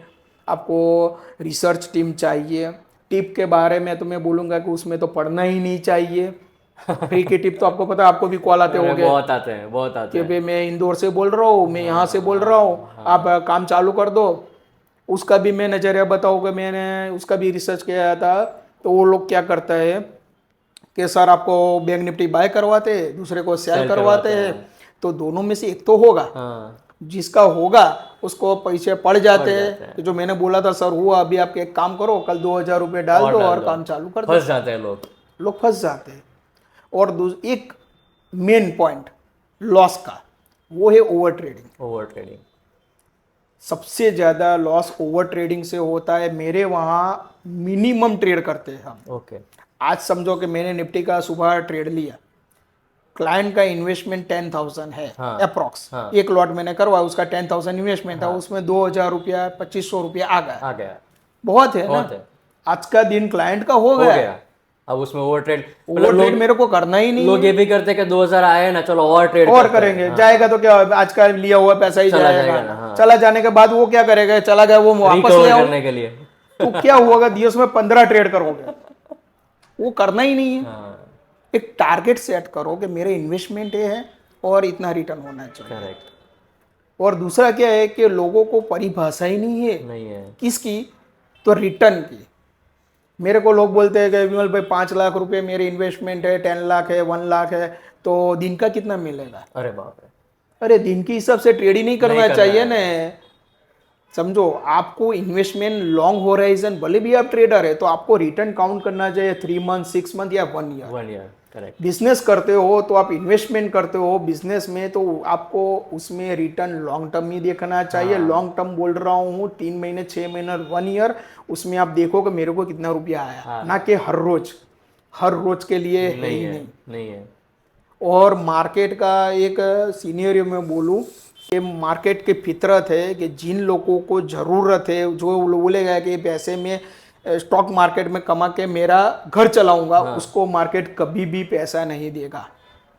आपको रिसर्च टीम चाहिए। टिप के बारे में तो मैं बोलूँगा कि उसमें तो पढ़ना ही नहीं चाहिए। फ्री की टिप तो आपको पता है, आपको भी कॉल आते होंगे, बहुत आते हैं कि भाई मैं इंदौर से बोल रहा हूँ, मैं यहाँ से बोल रहा हूँ, आप काम चालू कर दो। उसका भी मैं नज़रिया बताऊँ कि मैंने उसका भी रिसर्च किया था। तो वो लोग क्या करता है कि सर आपको बैंक निफ्टी बाय करवाते हैं, दूसरे को सेल करवाते हैं, तो दोनों में से एक तो होगा। जिसका होगा उसको पैसे पड़ जाते हैं। तो जो मैंने बोला था सर हुआ, अभी आप एक काम करो, कल 2,000 रुपये डाल दो और काम चालू कर दो। फंस जाते हैं लोग फंस जाते हैं। और एक मेन पॉइंट लॉस का वो है ओवर ट्रेडिंग। सबसे ज्यादा लॉस ओवर ट्रेडिंग से होता है। मेरे वहां मिनिमम ट्रेड करते हैं हम। आज समझो कि मैंने निफ्टी का सुबह ट्रेड लिया, क्लाइंट का इन्वेस्टमेंट 10,000 है अप्रॉक्स। एक लॉट मैंने करवाया, उसका 10,000 इन्वेस्टमेंट था, उसमें 2,000 रुपया 2,500 रुपया आ गया। बहुत है ना। आज का दिन क्लाइंट का हो गया। अब उसमें ओवर ट्रेड मेरे को करना ही नहीं। लोग ये भी करते हैं कि 2,000 आए ना, चलो और ट्रेड और करेंगे। जाएगा तो क्या, आज का लिया हुआ पैसा ही जाएगा। चला जाने के बाद वो क्या करेगा, चला गया वो वापस ले आओ करने के लिए। तो क्या हुआ, दिए उसमें 15 ट्रेड करोगे, वो करना ही नहीं है। एक टारगेट सेट करो कि मेरे इन्वेस्टमेंट ये है और इतना रिटर्न होना चाहिए। और दूसरा क्या है कि लोगों को परिभाषा ही नहीं है किसकी, तो रिटर्न की। मेरे को लोग बोलते हैं कि विमल भाई 5 लाख रुपए मेरी इन्वेस्टमेंट है, 10 लाख है, 1 लाख है, तो दिन का कितना मिलेगा? अरे बाप रे। अरे दिन के हिसाब से ट्रेड ही नहीं करना करना चाहिए है। ना। समझो, आपको इन्वेस्टमेंट लॉन्ग होराइजन, भले भी आप ट्रेडर है तो आपको रिटर्न काउंट करना चाहिए 3 मंथ, 6 मंथ या 1 ईयर। 1 year, correct. बिजनेस करते हो तो आप इन्वेस्टमेंट करते हो बिजनेस में, तो आपको उसमें रिटर्न लॉन्ग टर्म ही देखना चाहिए। लॉन्ग टर्म बोल रहा हूँ 3 महीने, 6 महीने, 1 ईयर। उसमें आप देखो कि मेरे को कितना रुपया आया, ना कि हर रोज के लिए है नहीं ही है, नहीं। नहीं है। और मार्केट का एक सीनियर में बोलूँ कि मार्केट की फितरत है कि जिन लोगों को ज़रूरत है, जो बोलेगा कि पैसे में स्टॉक मार्केट में कमा के मेरा घर चलाऊंगा, उसको मार्केट कभी भी पैसा नहीं देगा।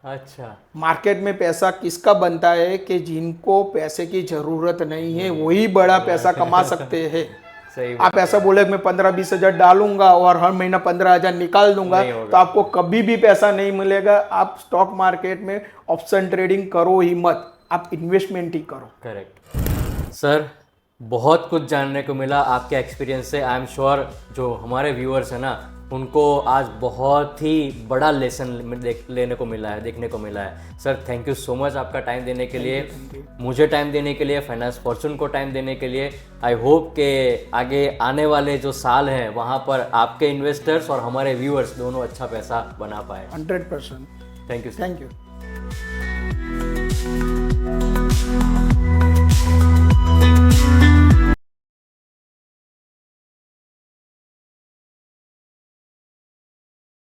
अच्छा। मार्केट में पैसा किसका बनता है कि जिनको पैसे की ज़रूरत नहीं है, वही बड़ा पैसा कमा सकते हैं। सही आप ऐसा बोले कि मैं 15-20 हज़ार डालूंगा और हर महीना 15 हज़ार निकाल दूंगा, नहीं होगा। तो आपको कभी भी पैसा नहीं मिलेगा। आप स्टॉक मार्केट में ऑप्शन ट्रेडिंग करो ही मत, आप इन्वेस्टमेंट ही करो। करेक्ट सर, बहुत कुछ जानने को मिला आपके एक्सपीरियंस से। आई एम श्योर जो हमारे व्यूअर्स हैं ना, उनको आज बहुत ही बड़ा लेसन लेने को मिला है, देखने को मिला है। Sir thank you so much आपका टाइम देने के लिए, मुझे टाइम देने के लिए, फाइनेंस फॉर्चून को टाइम देने के लिए। आई होप के आगे आने वाले जो साल हैं वहाँ पर आपके इन्वेस्टर्स और हमारे व्यूअर्स दोनों अच्छा पैसा बना पाए। 100%। Thank you sir. Thank you.